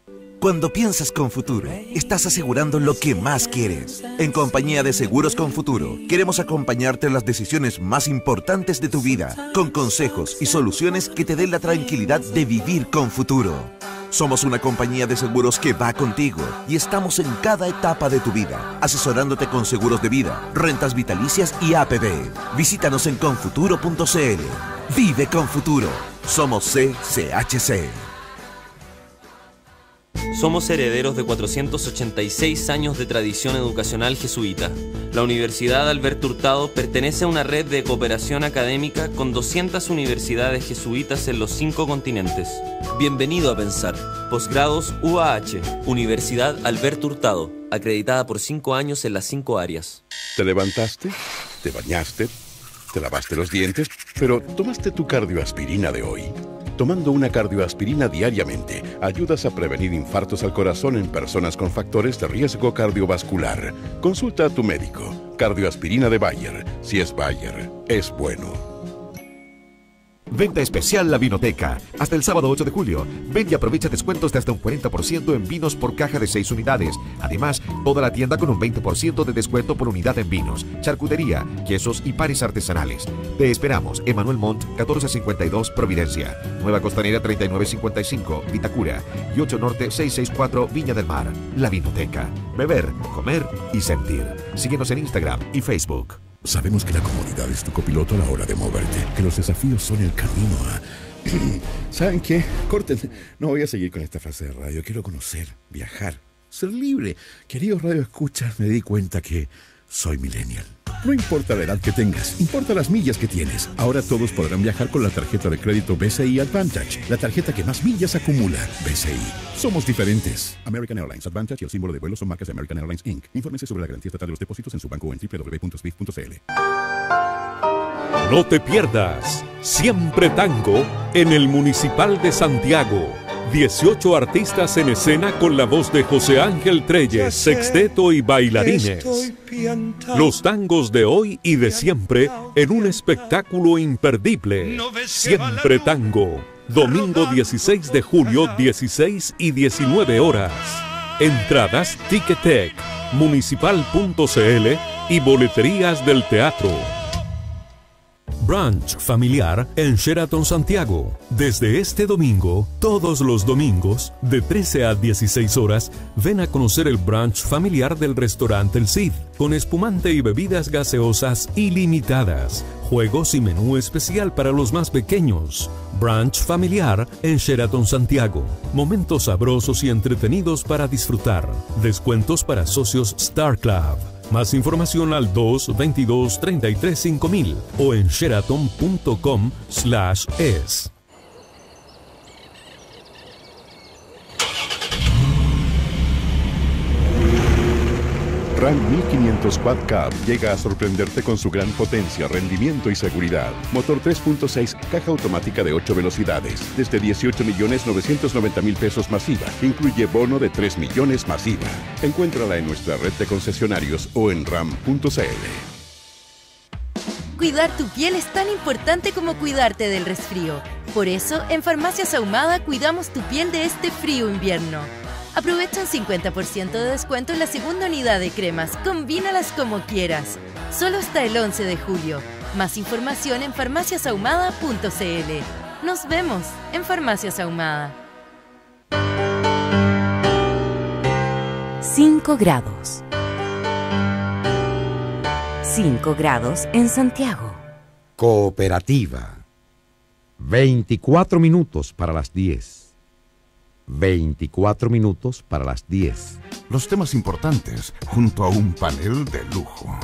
Cuando piensas con Futuro, estás asegurando lo que más quieres. En compañía de Seguros con Futuro, queremos acompañarte en las decisiones más importantes de tu vida, con consejos y soluciones que te den la tranquilidad de vivir con futuro. Somos una compañía de seguros que va contigo y estamos en cada etapa de tu vida, asesorándote con seguros de vida, rentas vitalicias y APB. Visítanos en confuturo.cl. Vive con Futuro. Somos CCHC. Somos herederos de 486 años de tradición educacional jesuita. La Universidad Alberto Hurtado pertenece a una red de cooperación académica con 200 universidades jesuitas en los 5 continentes. Bienvenido a Pensar. Posgrados UAH, Universidad Alberto Hurtado, acreditada por 5 años en las 5 áreas. ¿Te levantaste? ¿Te bañaste? ¿Te lavaste los dientes? Pero ¿tomaste tu cardioaspirina de hoy? Tomando una cardioaspirina diariamente, ayudas a prevenir infartos al corazón en personas con factores de riesgo cardiovascular. Consulta a tu médico. Cardioaspirina de Bayer. Si es Bayer, es bueno. Venta especial La Vinoteca. Hasta el sábado 8 de julio. Ven y aprovecha descuentos de hasta un 40% en vinos por caja de 6 unidades. Además, toda la tienda con un 20% de descuento por unidad en vinos, charcutería, quesos y panes artesanales. Te esperamos. Emanuel Montt, 1452 Providencia. Nueva Costanera 3955 Vitacura. Y 8 Norte 664 Viña del Mar. La Vinoteca. Beber, comer y sentir. Síguenos en Instagram y Facebook. Sabemos que la comodidad es tu copiloto a la hora de moverte, que los desafíos son el camino a... ¿Saben qué? Corten. No voy a seguir con esta frase de radio. Quiero conocer, viajar, ser libre. Queridos radio escuchas, me di cuenta que soy millennial. No importa la edad que tengas, importa las millas que tienes. Ahora todos podrán viajar con la tarjeta de crédito BCI Advantage, la tarjeta que más millas acumula. BCI. Somos diferentes. American Airlines Advantage y el símbolo de vuelo son marcas de American Airlines Inc. Infórmense sobre la garantía estatal de los depósitos en su banco o en www.swift.cl. No te pierdas Siempre Tango en el Municipal de Santiago. 18 artistas en escena con la voz de José Ángel Treyes, sexteto y bailarines. Los tangos de hoy y de siempre en un espectáculo imperdible. Siempre Tango. Domingo 16 de julio, 16 y 19 horas. Entradas Ticketek, municipal.cl y boleterías del teatro. Brunch familiar en Sheraton Santiago. Desde este domingo, todos los domingos, de 13 a 16 horas, ven a conocer el brunch familiar del restaurante El Cid, con espumante y bebidas gaseosas ilimitadas, juegos y menú especial para los más pequeños. Brunch familiar en Sheraton Santiago. Momentos sabrosos y entretenidos para disfrutar. Descuentos para socios Star Club. Más información al 222-33-5000 o en sheraton.com/es. Ram 1500 Quad Cab llega a sorprenderte con su gran potencia, rendimiento y seguridad. Motor 3.6, caja automática de 8 velocidades, desde 18.990.000 pesos masiva. Incluye bono de 3 millones masiva. Encuéntrala en nuestra red de concesionarios o en ram.cl. Cuidar tu piel es tan importante como cuidarte del resfrío. Por eso, en Farmacias Ahumada cuidamos tu piel de este frío invierno. Aprovecha un 50% de descuento en la segunda unidad de cremas. Combínalas como quieras. Solo hasta el 11 de julio. Más información en farmaciasahumada.cl. Nos vemos en Farmacias Ahumada. 5 grados. 5 grados en Santiago. Cooperativa. 24 minutos para las 10. 24 minutos para las 10. Los temas importantes junto a un panel de lujo.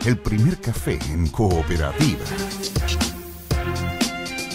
El primer café en Cooperativa.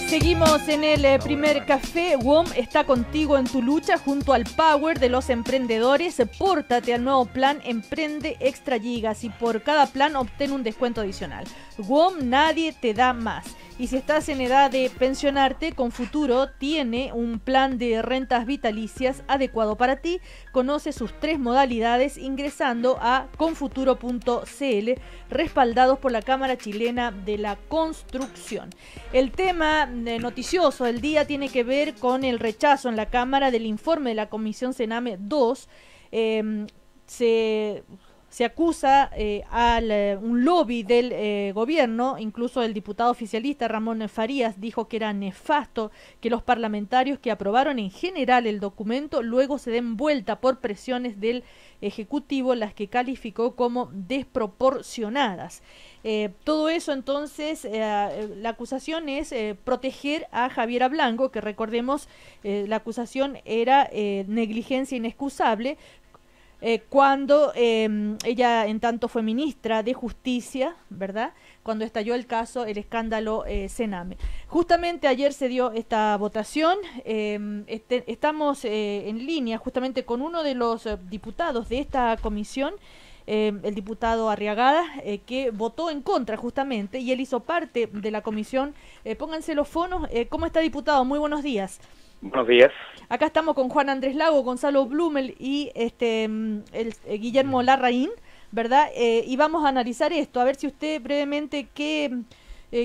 Seguimos en el primer café. WOM está contigo en tu lucha junto al Power de los emprendedores. Pórtate al nuevo plan Emprende Extra Gigas y por cada plan obtén un descuento adicional. WOM, nadie te da más. Y si estás en edad de pensionarte, Confuturo tiene un plan de rentas vitalicias adecuado para ti. Conoce sus 3 modalidades ingresando a confuturo.cl, respaldados por la Cámara Chilena de la Construcción. El tema noticioso del día tiene que ver con el rechazo en la Cámara del informe de la Comisión Sename 2. Se acusa un lobby del gobierno, incluso el diputado oficialista Ramón Farías dijo que era nefasto que los parlamentarios que aprobaron en general el documento luego se den vuelta por presiones del Ejecutivo, las que calificó como desproporcionadas. Todo eso entonces, la acusación es proteger a Javiera Blanco, que recordemos, la acusación era negligencia inexcusable, cuando ella en tanto fue ministra de Justicia, ¿verdad? Cuando estalló el caso, el escándalo Sename. Justamente ayer se dio esta votación, estamos en línea justamente con uno de los diputados de esta comisión, el diputado Arriagada, que votó en contra justamente, y él hizo parte de la comisión. Pónganse los fonos. ¿Cómo está, diputado? Muy buenos días. Buenos días. Acá estamos con Juan Andrés Lago, Gonzalo Blumel y Guillermo Larraín, ¿verdad? Y vamos a analizar esto, a ver si usted brevemente qué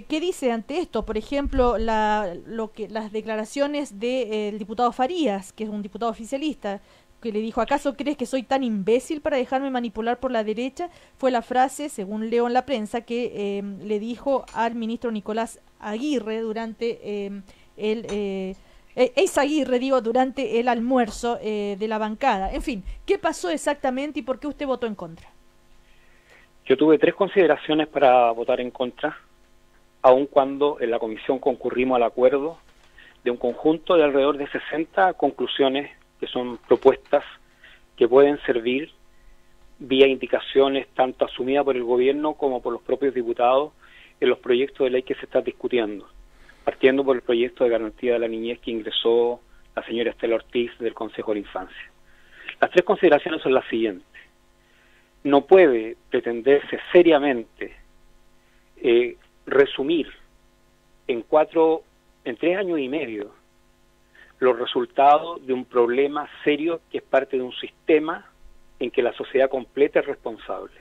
dice ante esto. Por ejemplo, las declaraciones del diputado Farías, que es un diputado oficialista, que le dijo: ¿acaso crees que soy tan imbécil para dejarme manipular por la derecha? Fue la frase, según leo en la prensa, que le dijo al ministro Nicolás Aguirre durante durante el almuerzo de la bancada. En fin, ¿qué pasó exactamente y por qué usted votó en contra? Yo tuve 3 consideraciones para votar en contra, aun cuando en la comisión concurrimos al acuerdo de un conjunto de alrededor de 60 conclusiones que son propuestas que pueden servir vía indicaciones tanto asumidas por el gobierno como por los propios diputados en los proyectos de ley que se están discutiendo, partiendo por el proyecto de garantía de la niñez que ingresó la señora Estela Ortiz del Consejo de la Infancia. Las 3 consideraciones son las siguientes. No puede pretenderse seriamente resumir en 3 años y medio los resultados de un problema serio que es parte de un sistema en que la sociedad completa es responsable.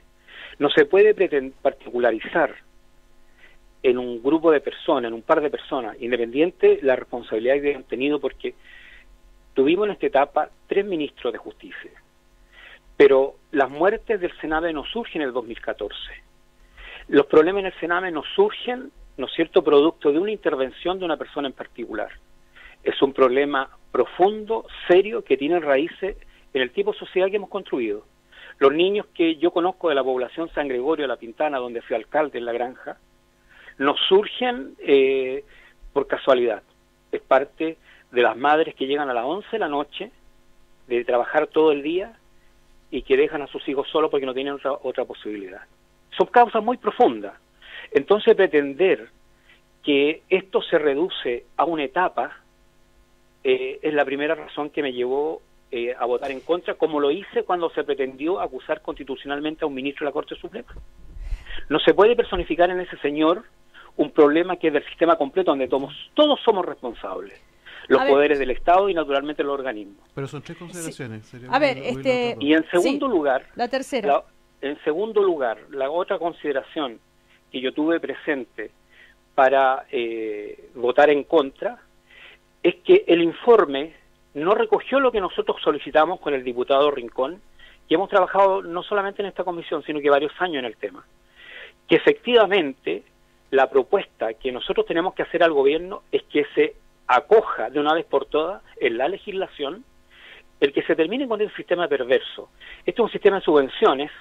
No se puede particularizar en un grupo de personas, en un par de personas, independiente la responsabilidad que han tenido, porque tuvimos en esta etapa 3 ministros de justicia, pero las muertes del Sename no surgen en el 2014. Los problemas en el Sename no surgen, ¿no es cierto?, producto de una intervención de una persona en particular. Es un problema profundo, serio, que tiene raíces en el tipo de sociedad que hemos construido. Los niños que yo conozco de la población San Gregorio de la Pintana, donde fui alcalde en La Granja, no surgen por casualidad. Es parte de las madres que llegan a las 11 de la noche, de trabajar todo el día, y que dejan a sus hijos solos porque no tienen otra posibilidad. Son causas muy profundas. Entonces, pretender que esto se reduce a una etapa es la primera razón que me llevó a votar en contra, como lo hice cuando se pretendió acusar constitucionalmente a un ministro de la Corte Suprema. No se puede personificar en ese señor un problema que es del sistema completo, donde todos somos responsables. Los poderes del Estado y naturalmente los organismos. Pero son 3 consideraciones. Sí. A ver, y en segundo lugar, la tercera. En segundo lugar, la otra consideración que yo tuve presente para votar en contra es que el informe no recogió lo que nosotros solicitamos con el diputado Rincón, que hemos trabajado no solamente en esta comisión, sino que varios años en el tema. Que efectivamente la propuesta que nosotros tenemos que hacer al gobierno es que se acoja de una vez por todas en la legislación el que se termine con el sistema perverso. Este es un sistema de subvenciones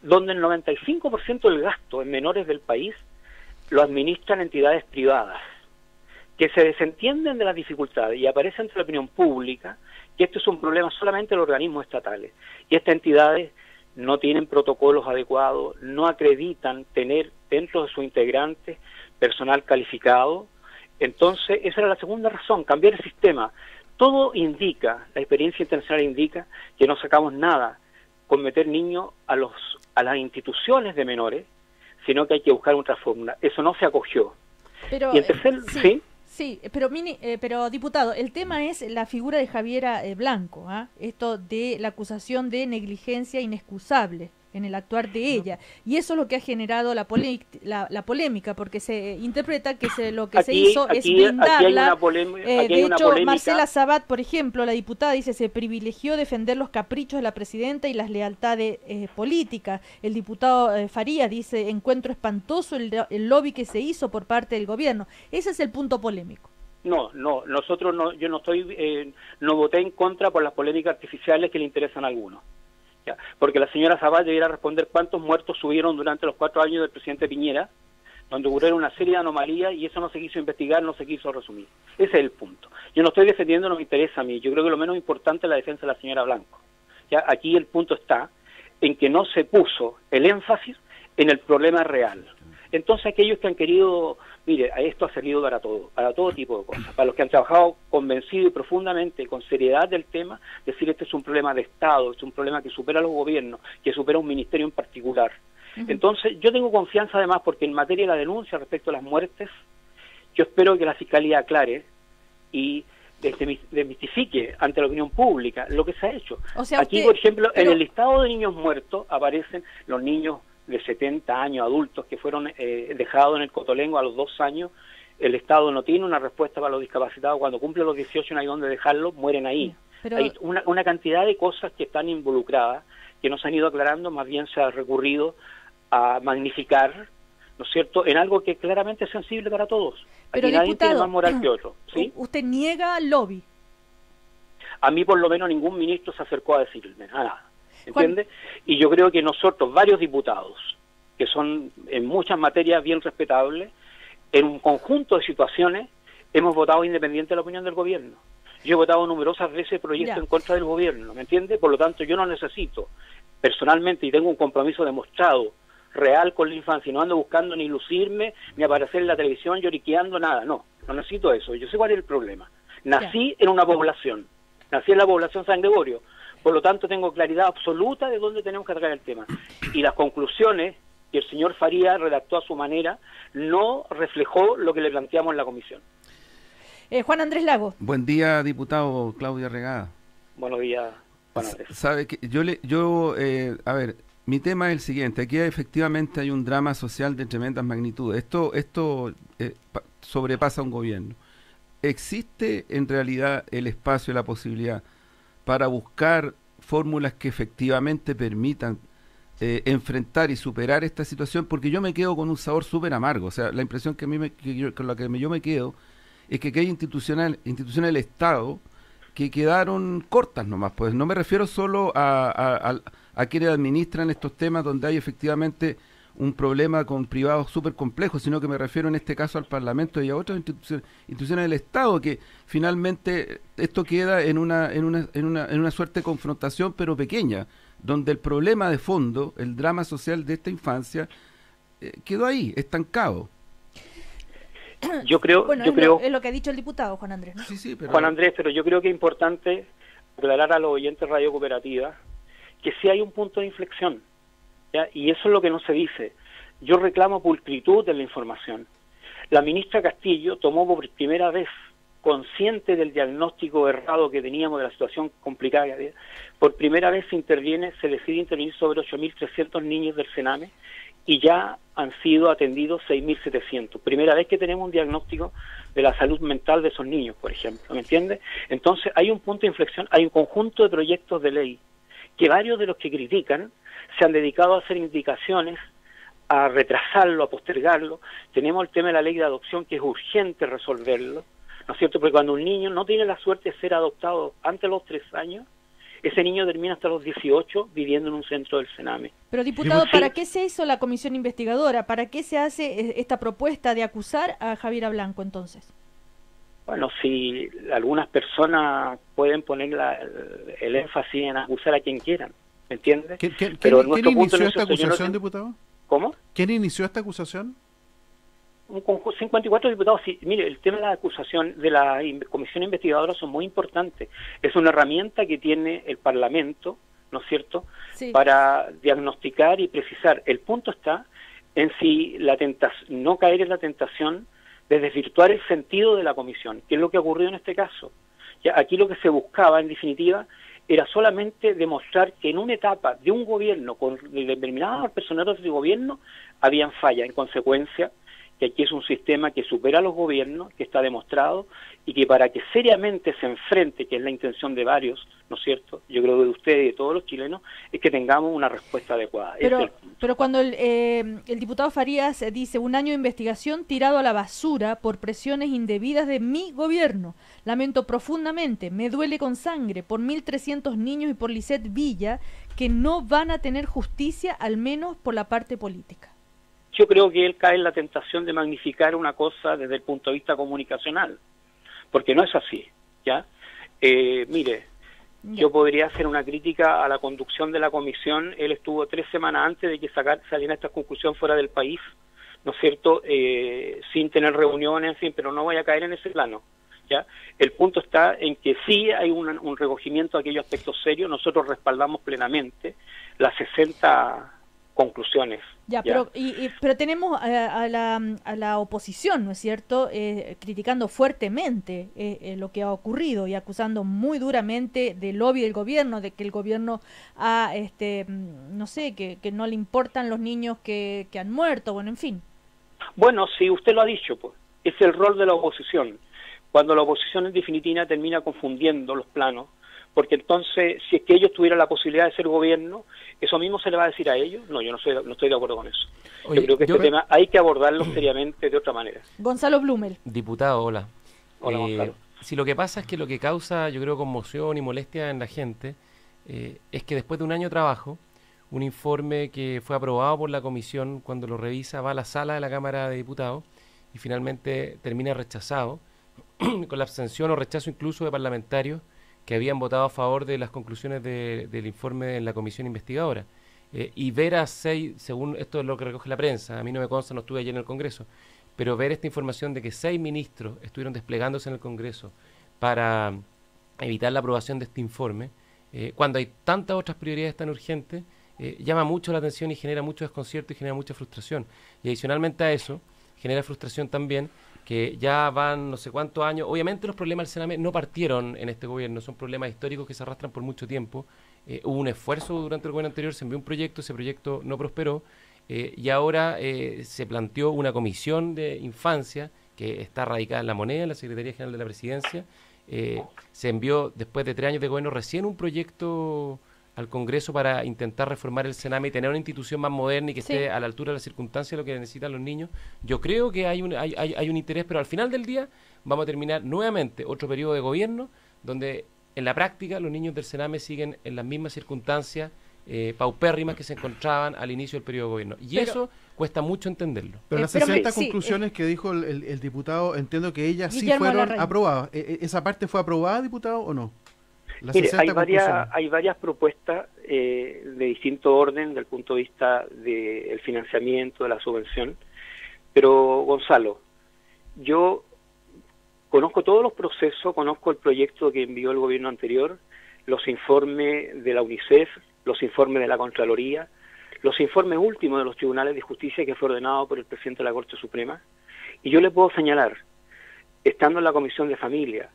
donde el 95% del gasto en menores del país lo administran entidades privadas, que se desentienden de las dificultades y aparece ante la opinión pública que esto es un problema solamente de los organismos estatales. Y estas entidades no tienen protocolos adecuados, no acreditan tener dentro de sus integrantes personal calificado. Entonces, esa era la segunda razón, cambiar el sistema. Todo indica, la experiencia internacional indica, que no sacamos nada con meter niños a las instituciones de menores, sino que hay que buscar otra fórmula. Eso no se acogió. Pero, y en tercer, ¿sí? Sí, pero diputado, el tema es la figura de Javiera Blanco, esto de la acusación de negligencia inexcusable en el actuar de ella, y eso es lo que ha generado la polémica, porque se interpreta que lo que se hizo es blindarla. De hecho, Marcela Sabat, por ejemplo, la diputada, dice: se privilegió defender los caprichos de la presidenta y las lealtades políticas. El diputado Farías dice: encuentro espantoso el lobby que se hizo por parte del gobierno. Ese es el punto polémico. No, nosotros yo no voté en contra por las polémicas artificiales que le interesan a algunos. Ya, porque la señora Sabat debiera responder cuántos muertos subieron durante los 4 años del presidente Piñera, donde ocurrieron una serie de anomalías y eso no se quiso investigar, no se quiso resumir. Ese es el punto. Yo no estoy defendiendo, no me interesa a mí. Yo creo que lo menos importante es la defensa de la señora Blanco. Ya, aquí el punto está en que no se puso el énfasis en el problema real. Entonces aquellos que han querido, mire, esto ha servido para todo tipo de cosas. Para los que han trabajado convencido y profundamente, con seriedad del tema, decir este es un problema de Estado, es un problema que supera a los gobiernos, que supera a un ministerio en particular. Entonces yo tengo confianza además porque en materia de la denuncia respecto a las muertes, yo espero que la Fiscalía aclare y desmitifique ante la opinión pública lo que se ha hecho. O sea, aquí, por ejemplo, en el listado de niños muertos aparecen los niños de 70 años, adultos, que fueron dejados en el Cotolengo a los 2 años. El Estado no tiene una respuesta para los discapacitados. Cuando cumplen los 18 no hay dónde dejarlos, mueren ahí. Pero hay una cantidad de cosas que están involucradas, que no se han ido aclarando, más bien se ha recurrido a magnificar, ¿no es cierto?, en algo que claramente es sensible para todos. Pero aquí nadie tiene más moral que otro. ¿Sí? ¿Usted niega lobby? A mí por lo menos ningún ministro se acercó a decirme nada. ¿Entiende? Y yo creo que nosotros, varios diputados, que son en muchas materias bien respetables, en un conjunto de situaciones, hemos votado independiente de la opinión del gobierno. Yo he votado numerosas veces proyectos en contra del gobierno, ¿me entiende? Por lo tanto, yo no necesito, personalmente, y tengo un compromiso demostrado, real con la infancia, no ando buscando ni lucirme, ni aparecer en la televisión lloriqueando, nada, no necesito eso. Yo sé cuál es el problema. Nací en una población, nací en la población San Gregorio. Por lo tanto, tengo claridad absoluta de dónde tenemos que atacar el tema. Y las conclusiones y el señor Farías redactó a su manera, no reflejó lo que le planteamos en la comisión. Juan Andrés Lago. Buen día, diputado Claudia Regada. Buenos días, Juan Andrés. Sabe que a ver, mi tema es el siguiente. Aquí efectivamente hay un drama social de tremendas magnitudes. Esto sobrepasa un gobierno. ¿Existe en realidad el espacio y la posibilidad para buscar fórmulas que efectivamente permitan enfrentar y superar esta situación? Porque yo me quedo con un sabor súper amargo. O sea, la impresión con la que yo me quedo es que hay instituciones del Estado que quedaron cortas nomás. Pues no me refiero solo a quienes administran estos temas donde hay efectivamente un problema con privados súper complejos, sino que me refiero en este caso al Parlamento y a otras instituciones del Estado, que finalmente esto queda en una suerte de confrontación, pero pequeña, donde el problema de fondo, el drama social de esta infancia, quedó ahí, estancado. Yo creo, es lo que ha dicho el diputado Juan Andrés, ¿no? Sí, pero... Juan Andrés, pero yo creo que es importante aclarar a los oyentes de Radio Cooperativa que sí hay un punto de inflexión, ¿ya? Y eso es lo que no se dice. Yo reclamo pulcritud de la información. La ministra Castillo tomó por primera vez, consciente del diagnóstico errado que teníamos de la situación complicada que había, por primera vez se decide intervenir sobre 8.300 niños del Sename, y ya han sido atendidos 6.700. Primera vez que tenemos un diagnóstico de la salud mental de esos niños, por ejemplo, ¿me entiende? Entonces hay un punto de inflexión, hay un conjunto de proyectos de ley que varios de los que critican se han dedicado a hacer indicaciones, a retrasarlo, a postergarlo. Tenemos el tema de la ley de adopción, que es urgente resolverlo, ¿no es cierto? Porque cuando un niño no tiene la suerte de ser adoptado antes de los 3 años, ese niño termina hasta los 18 viviendo en un centro del Sename. Pero, diputado, ¿para qué se hizo la comisión investigadora? ¿Para qué se hace esta propuesta de acusar a Javiera Blanco, entonces? Bueno, si algunas personas pueden poner el énfasis en acusar a quien quieran, ¿me entiendes? ¿Quién inició esta acusación, diputado? ¿Cómo? ¿Quién inició esta acusación? 54 diputados. Sí, mire, el tema de la acusación de la comisión investigadora son muy importantes. Es una herramienta que tiene el Parlamento, ¿no es cierto?, sí, para diagnosticar y precisar. El punto está en si no caer en la tentación de desvirtuar el sentido de la comisión, que es lo que ha ocurrido en este caso. Ya, aquí lo que se buscaba, en definitiva, era solamente demostrar que en una etapa de un gobierno, con determinados personeros de gobierno, habían fallas. En consecuencia, que aquí es un sistema que supera a los gobiernos, que está demostrado, y que para que seriamente se enfrente, que es la intención de varios, ¿no es cierto?, yo creo que de ustedes y de todos los chilenos, es que tengamos una respuesta adecuada. Pero cuando el diputado Farías dice: un año de investigación tirado a la basura por presiones indebidas de mi gobierno, lamento profundamente, me duele con sangre por 1.300 niños y por Lisette Villa, que no van a tener justicia, al menos por la parte política. Yo creo que él cae en la tentación de magnificar una cosa desde el punto de vista comunicacional, porque no es así, ¿ya? Mire, yo podría hacer una crítica a la conducción de la comisión. Él estuvo 3 semanas antes de que salieran estas conclusiones fuera del país, ¿no es cierto?, sin tener reuniones, en fin, pero no voy a caer en ese plano, ¿ya? El punto está en que sí hay un recogimiento de aquellos aspectos serios. Nosotros respaldamos plenamente las 60 conclusiones. Ya, pero tenemos a la oposición, ¿no es cierto?, criticando fuertemente lo que ha ocurrido y acusando muy duramente del lobby del gobierno, de que el gobierno ha, no sé, que no le importan los niños que han muerto, bueno, en fin. Bueno, sí, usted lo ha dicho, pues, es el rol de la oposición. Cuando la oposición en definitiva termina confundiendo los planos, porque entonces, si es que ellos tuvieran la posibilidad de ser gobierno, ¿eso mismo se le va a decir a ellos? No, yo no estoy de acuerdo con eso. Oye, yo creo que este tema hay que abordarlo seriamente de otra manera. Gonzalo Blumel. Diputado, hola. Hola, Gonzalo. Si lo que pasa es que lo que causa, yo creo, conmoción y molestia en la gente, es que después de un año de trabajo, un informe que fue aprobado por la comisión, cuando lo revisa, va a la sala de la Cámara de Diputados y finalmente termina rechazado, con la abstención o rechazo incluso de parlamentarios que habían votado a favor de las conclusiones del informe en la comisión investigadora. Y ver a 6, según esto es lo que recoge la prensa, a mí no me consta, no estuve ayer en el Congreso, pero ver esta información de que 6 ministros estuvieron desplegándose en el Congreso para evitar la aprobación de este informe, cuando hay tantas otras prioridades tan urgentes, llama mucho la atención y genera mucho desconcierto y genera mucha frustración. Y adicionalmente a eso, genera frustración también que ya van no sé cuántos años. Obviamente los problemas del Sename no partieron en este gobierno, son problemas históricos que se arrastran por mucho tiempo. Hubo un esfuerzo durante el gobierno anterior, se envió un proyecto, ese proyecto no prosperó, y ahora se planteó una comisión de infancia que está radicada en La Moneda, en la Secretaría General de la Presidencia. Se envió, después de 3 años de gobierno, recién un proyecto al Congreso para intentar reformar el Sename y tener una institución más moderna y que esté a la altura de las circunstancias de lo que necesitan los niños. Yo creo que hay un interés, pero al final del día vamos a terminar nuevamente otro periodo de gobierno donde en la práctica los niños del Sename siguen en las mismas circunstancias paupérrimas que se encontraban al inicio del periodo de gobierno. Y eso cuesta mucho entenderlo. Pero las 60 conclusiones que dijo el diputado, entiendo que ellas sí fueron aprobadas. ¿Esa parte fue aprobada, diputado, o no? Mire, hay varias propuestas de distinto orden desde el punto de vista del financiamiento, de la subvención, pero Gonzalo, yo conozco todos los procesos, conozco el proyecto que envió el gobierno anterior, los informes de la UNICEF, los informes de la Contraloría, los informes últimos de los tribunales de justicia que fue ordenado por el presidente de la Corte Suprema, y yo le puedo señalar, estando en la Comisión de Familia,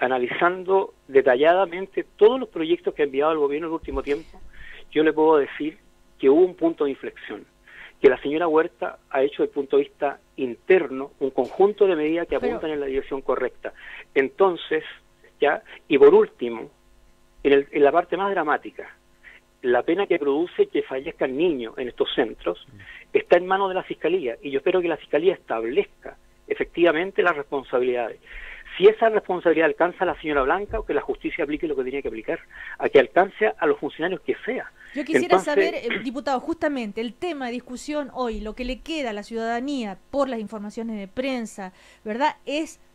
analizando detalladamente todos los proyectos que ha enviado el gobierno en el último tiempo, yo le puedo decir que hubo un punto de inflexión, que la señora Huerta ha hecho desde el punto de vista interno un conjunto de medidas que apuntan en la dirección correcta. Entonces, ya, y por último, en la parte más dramática, la pena que produce que fallezcan niños en estos centros está en manos de la Fiscalía, y yo espero que la Fiscalía establezca efectivamente las responsabilidades. Si esa responsabilidad alcanza a la señora Blanca, o que la justicia aplique lo que tenía que aplicar, a que alcance a los funcionarios que sea. Yo quisiera saber, diputado, justamente el tema de discusión hoy, lo que le queda a la ciudadanía por las informaciones de prensa, ¿verdad?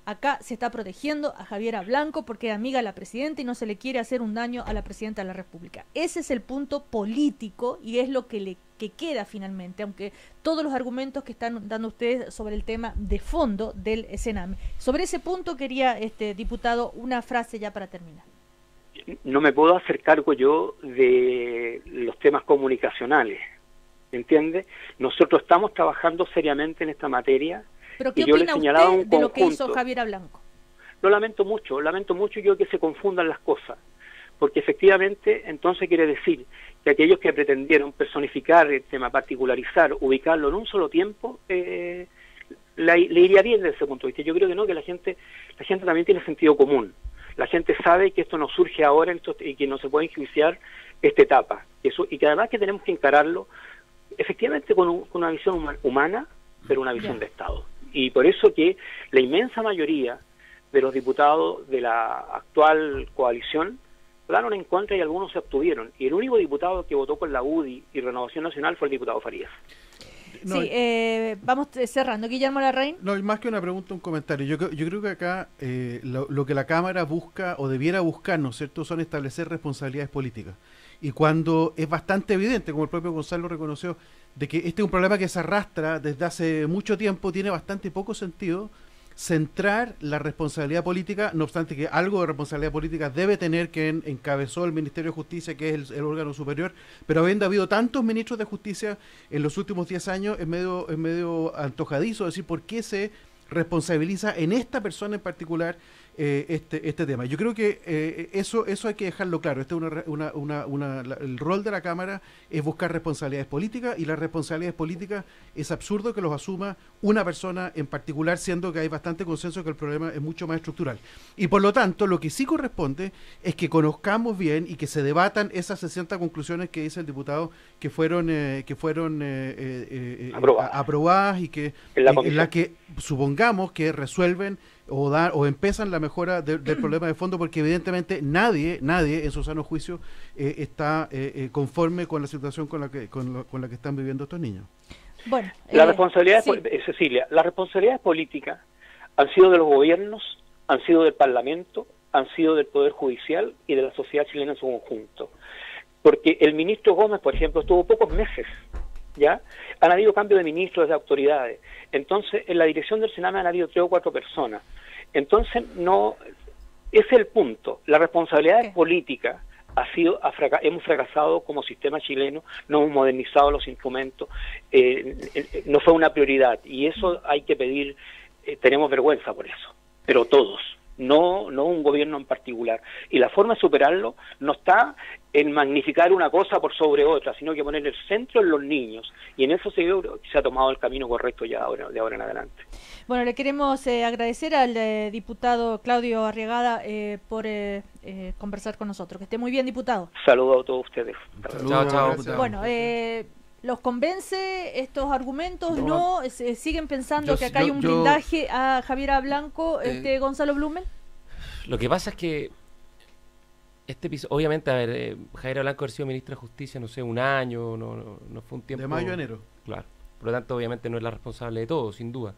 Acá se está protegiendo a Javiera Blanco porque es amiga de la presidenta y no se le quiere hacer un daño a la presidenta de la República. Ese es el punto político y es lo que queda finalmente, aunque todos los argumentos que están dando ustedes sobre el tema de fondo del Sename. Sobre ese punto quería, diputado, una frase ya para terminar. No me puedo hacer cargo yo de los temas comunicacionales, ¿entiende? Nosotros estamos trabajando seriamente en esta materia. ¿Pero qué opina usted de lo que hizo Javiera Blanco? Lo lamento mucho yo que se confundan las cosas, porque efectivamente entonces quiere decir que aquellos que pretendieron personificar el tema, particularizar, ubicarlo en un solo tiempo, le iría bien desde ese punto de vista. Yo creo que no, que la gente también tiene sentido común. La gente sabe que esto no surge ahora y que no se puede enjuiciar esta etapa. Y que además que tenemos que encararlo efectivamente con una visión humana, pero una visión de Estado. Y por eso que la inmensa mayoría de los diputados de la actual coalición votaron en contra y algunos se abstuvieron. Y el único diputado que votó con la UDI y Renovación Nacional fue el diputado Farías. No, sí, vamos cerrando. Guillermo Larraín. No, más que una pregunta, un comentario. Yo creo que acá lo que la Cámara busca o debiera buscar, ¿no es cierto?, son establecer responsabilidades políticas. Y cuando es bastante evidente, como el propio Gonzalo reconoció, de que este es un problema que se arrastra desde hace mucho tiempo, tiene bastante poco sentido centrar la responsabilidad política, no obstante que algo de responsabilidad política debe tener quien encabezó el Ministerio de Justicia, que es el órgano superior, pero habiendo habido tantos ministros de Justicia en los últimos 10 años, es medio antojadizo decir por qué se responsabiliza en esta persona en particular este tema. Yo creo que eso hay que dejarlo claro. El rol de la Cámara es buscar responsabilidades políticas, y las responsabilidades políticas es absurdo que los asuma una persona en particular, siendo que hay bastante consenso que el problema es mucho más estructural. Y por lo tanto, lo que sí corresponde es que conozcamos bien y que se debatan esas 60 conclusiones que dice el diputado que fueron aprobadas y que en la que supongamos que resuelven o empiezan la mejora del problema de fondo, porque evidentemente nadie en su sano juicio está conforme con la situación con la que están viviendo estos niños. Bueno, la responsabilidad, Cecilia, las responsabilidades políticas han sido de los gobiernos, han sido del Parlamento, han sido del Poder Judicial y de la sociedad chilena en su conjunto. Porque el ministro Gómez, por ejemplo, estuvo pocos meses, ¿ya? Han habido cambios de ministros, de autoridades. Entonces, en la dirección del Sename han habido 3 o 4 personas. Entonces, no, ese es el punto. Las responsabilidades políticas hemos fracasado como sistema chileno, no hemos modernizado los instrumentos, no fue una prioridad, y eso hay que pedir, tenemos vergüenza por eso, pero todos, no un gobierno en particular, y la forma de superarlo no está en magnificar una cosa por sobre otra, sino que poner el centro en los niños, y en eso se ha tomado el camino correcto ya de ahora en adelante. Bueno, le queremos agradecer al diputado Claudio Arriagada por conversar con nosotros. Que esté muy bien, diputado. Saludos a todos ustedes. Chao. Bueno, ¿los convence estos argumentos? ¿No? ¿Siguen pensando que acá hay un blindaje a Javiera Blanco, Gonzalo Blumel? Lo que pasa es que este episodio, obviamente, a ver, Javiera Blanco ha sido ministra de Justicia, no sé, un año, no fue un tiempo... De mayo a enero. Claro. Por lo tanto, obviamente no es la responsable de todo, sin duda.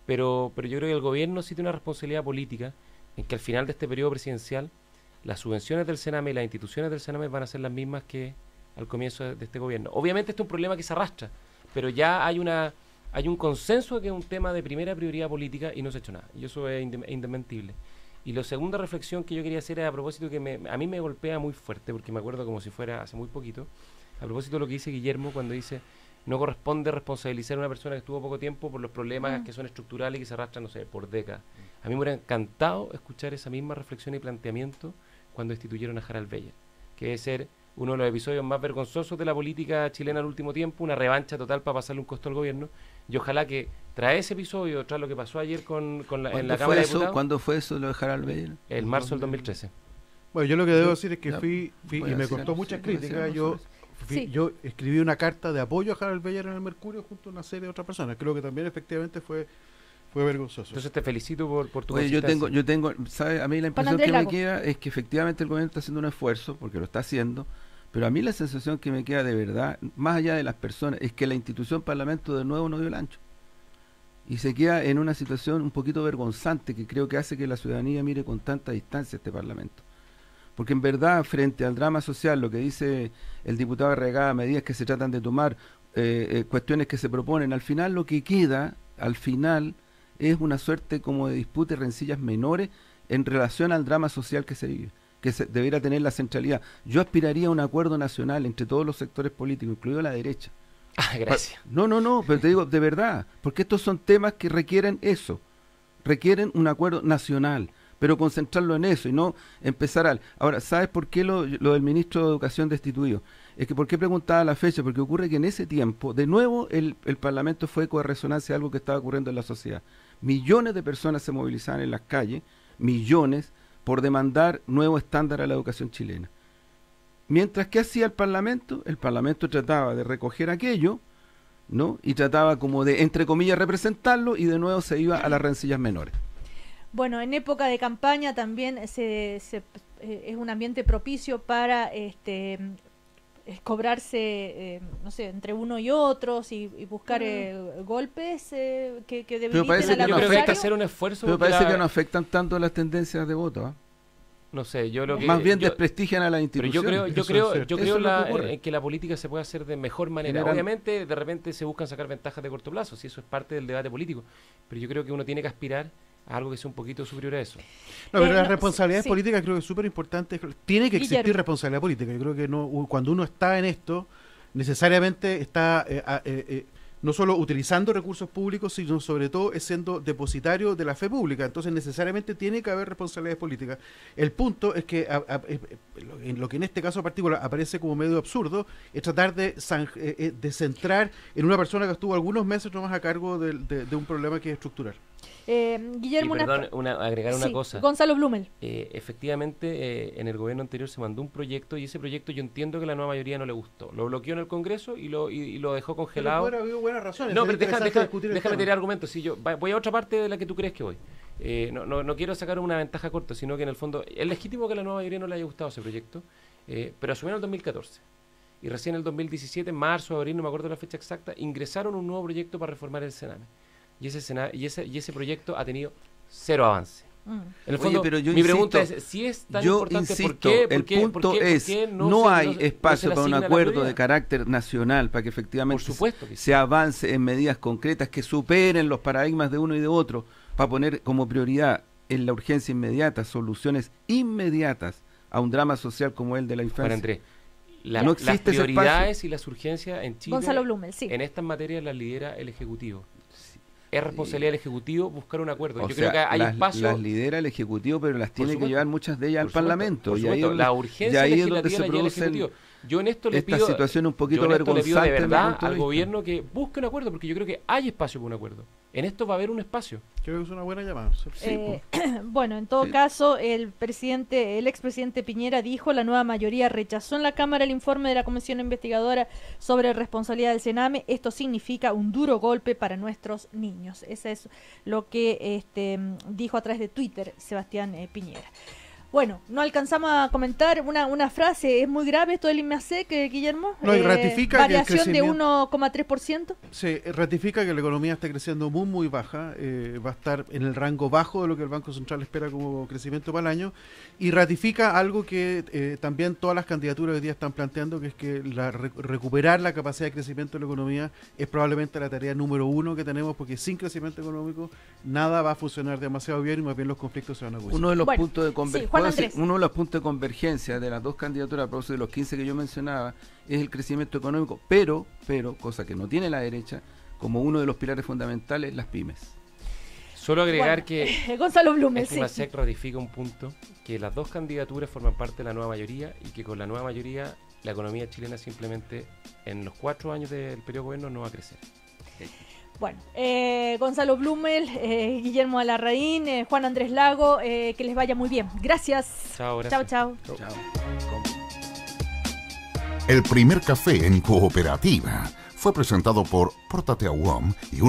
Pero yo creo que el gobierno sí tiene una responsabilidad política en que al final de este periodo presidencial las subvenciones del Sename y las instituciones del Sename van a ser las mismas que al comienzo de este gobierno. Obviamente este es un problema que se arrastra, pero ya hay un consenso de que es un tema de primera prioridad política y no se ha hecho nada. Y eso es indesmentible. Y la segunda reflexión que yo quería hacer es a propósito que a mí me golpea muy fuerte, porque me acuerdo como si fuera hace muy poquito, a propósito de lo que dice Guillermo cuando dice: no corresponde responsabilizar a una persona que estuvo poco tiempo por los problemas que son estructurales y que se arrastran, no sé, por décadas. A mí me hubiera encantado escuchar esa misma reflexión y planteamiento cuando destituyeron a Harald Beyer, que debe ser uno de los episodios más vergonzosos de la política chilena al último tiempo, una revancha total para pasarle un costo al gobierno, y ojalá que tras ese episodio, tras lo que pasó ayer en la Cámara de Diputados... ¿Cuándo fue eso lo de Harald Beyer? El marzo del 2013. Bueno, yo lo que debo decir es que fui y me costó muchas críticas. Yo escribí una carta de apoyo a Harald Beyer en el Mercurio junto a una serie de otras personas. Creo que también efectivamente fue vergonzoso. Entonces te felicito por tu consistencia. Yo tengo, ¿sabes? A mí la impresión que me queda es que efectivamente el gobierno está haciendo un esfuerzo, porque lo está haciendo, pero a mí la sensación que me queda de verdad, más allá de las personas, es que la institución Parlamento de nuevo no dio el ancho. Y se queda en una situación un poquito vergonzante que creo que hace que la ciudadanía mire con tanta distancia este Parlamento. Porque en verdad, frente al drama social, lo que dice el diputado Arriagada, medidas que se tratan de tomar, cuestiones que se proponen, al final lo que queda, es una suerte como de disputa y rencillas menores en relación al drama social que se vive, que debiera tener la centralidad. Yo aspiraría a un acuerdo nacional entre todos los sectores políticos, incluido la derecha. Gracias. No, pero te digo, de verdad, porque estos son temas que requieren eso, requieren un acuerdo nacional, pero concentrarlo en eso y no empezar Ahora, ¿sabes por qué lo del ministro de Educación destituido? Es que, ¿por qué preguntaba la fecha? Porque ocurre que en ese tiempo, de nuevo, el Parlamento fue eco de resonancia de algo que estaba ocurriendo en la sociedad. Millones de personas se movilizaban en las calles, millones, por demandar nuevo estándar a la educación chilena. Mientras que hacía el Parlamento trataba de recoger aquello, ¿no? Y trataba como de, entre comillas, representarlo, y de nuevo se iba a las rencillas menores. Bueno, en época de campaña también es un ambiente propicio para cobrarse, no sé, entre uno y otros y buscar golpes que debiliten al adversario. Que hacer un esfuerzo. Pero parece que no afectan tanto las tendencias de voto, ¿eh? No sé, yo lo que... Más bien desprestigian a la institución. Pero yo creo que la política se puede hacer de mejor manera. Obviamente, de repente se buscan sacar ventajas de corto plazo, si eso es parte del debate político. Pero yo creo que uno tiene que aspirar a algo que sea un poquito superior a eso. No, pero las responsabilidades políticas creo que es súper importante. Tiene que existir responsabilidad política. Yo creo que cuando uno está en esto, necesariamente está... no solo utilizando recursos públicos, sino sobre todo siendo depositario de la fe pública. Entonces necesariamente tiene que haber responsabilidades políticas. El punto es que lo que en este caso particular aparece como medio absurdo es tratar de centrar en una persona que estuvo algunos meses nomás a cargo de un problema que es estructural. Guillermo, agregar una cosa. Gonzalo Blumel. Efectivamente, en el gobierno anterior se mandó un proyecto y ese proyecto yo entiendo que a la nueva mayoría no le gustó. Lo bloqueó en el Congreso y lo dejó congelado. Pero habido buenas razones. No, pero déjame tener argumentos. Si voy a otra parte de la que tú crees que voy. No quiero sacar una ventaja corta, sino que en el fondo es legítimo que a la nueva mayoría no le haya gustado ese proyecto, pero asumieron en el 2014. Y recién en el 2017, en marzo, abril, no me acuerdo la fecha exacta, ingresaron un nuevo proyecto para reformar el Sename. Y ese proyecto ha tenido cero avance. En el fondo, pero yo mi pregunta es, si es tan importante, ¿por qué? El punto es, no hay espacio para un acuerdo de carácter nacional, para que efectivamente se avance en medidas concretas que superen los paradigmas de uno y de otro, para poner como prioridad en la urgencia inmediata soluciones inmediatas a un drama social como el de la infancia. Para Andrés, no existe las prioridades y las urgencias en Chile, Gonzalo Blumel, sí. En estas materias las lidera el Ejecutivo. Es responsabilidad del Ejecutivo buscar un acuerdo. O Yo sea, creo que hay espacio. Las lidera el Ejecutivo, pero las tiene que llevar muchas de ellas al Parlamento. Por supuesto, la urgencia legislativa la lleva el Ejecutivo. Yo en esto le pido, situación un poquito yo en esto le pido de verdad al vista. gobierno que busque un acuerdo, porque yo creo que hay espacio para un acuerdo. En esto va a haber un espacio. Creo que es una buena llamada. Bueno, en todo caso, el expresidente Piñera dijo: la nueva mayoría rechazó en la Cámara el informe de la Comisión Investigadora sobre responsabilidad del Sename. Esto significa un duro golpe para nuestros niños. Eso es lo que dijo a través de Twitter Sebastián Piñera. Bueno, no alcanzamos a comentar una frase. ¿Es muy grave esto del INMEASEC, Guillermo? No, y ratifica variación de 1,3%. Sí, ratifica que la economía está creciendo muy baja. Va a estar en el rango bajo de lo que el Banco Central espera como crecimiento para el año. Y ratifica algo que también todas las candidaturas hoy día están planteando, que es que recuperar la capacidad de crecimiento de la economía es probablemente la tarea número 1 que tenemos, porque sin crecimiento económico nada va a funcionar demasiado bien y más bien los conflictos se van a agudizar. Uno de los puntos de convergencia. Sí, uno de los puntos de convergencia de las dos candidaturas, a propósito de los 15 que yo mencionaba, es el crecimiento económico, pero, cosa que no tiene la derecha, como uno de los pilares fundamentales, las pymes. Solo agregar que Gonzalo Blumel, el INMEASEC ratifica un punto, que las dos candidaturas forman parte de la nueva mayoría y que con la nueva mayoría la economía chilena simplemente en los 4 años del periodo de gobierno no va a crecer. Bueno, Gonzalo Blumel, Guillermo Alarraín, Juan Andrés Lago, que les vaya muy bien. Gracias. Chao, gracias. Chao. El primer café en cooperativa fue presentado por Pórtate a WOM y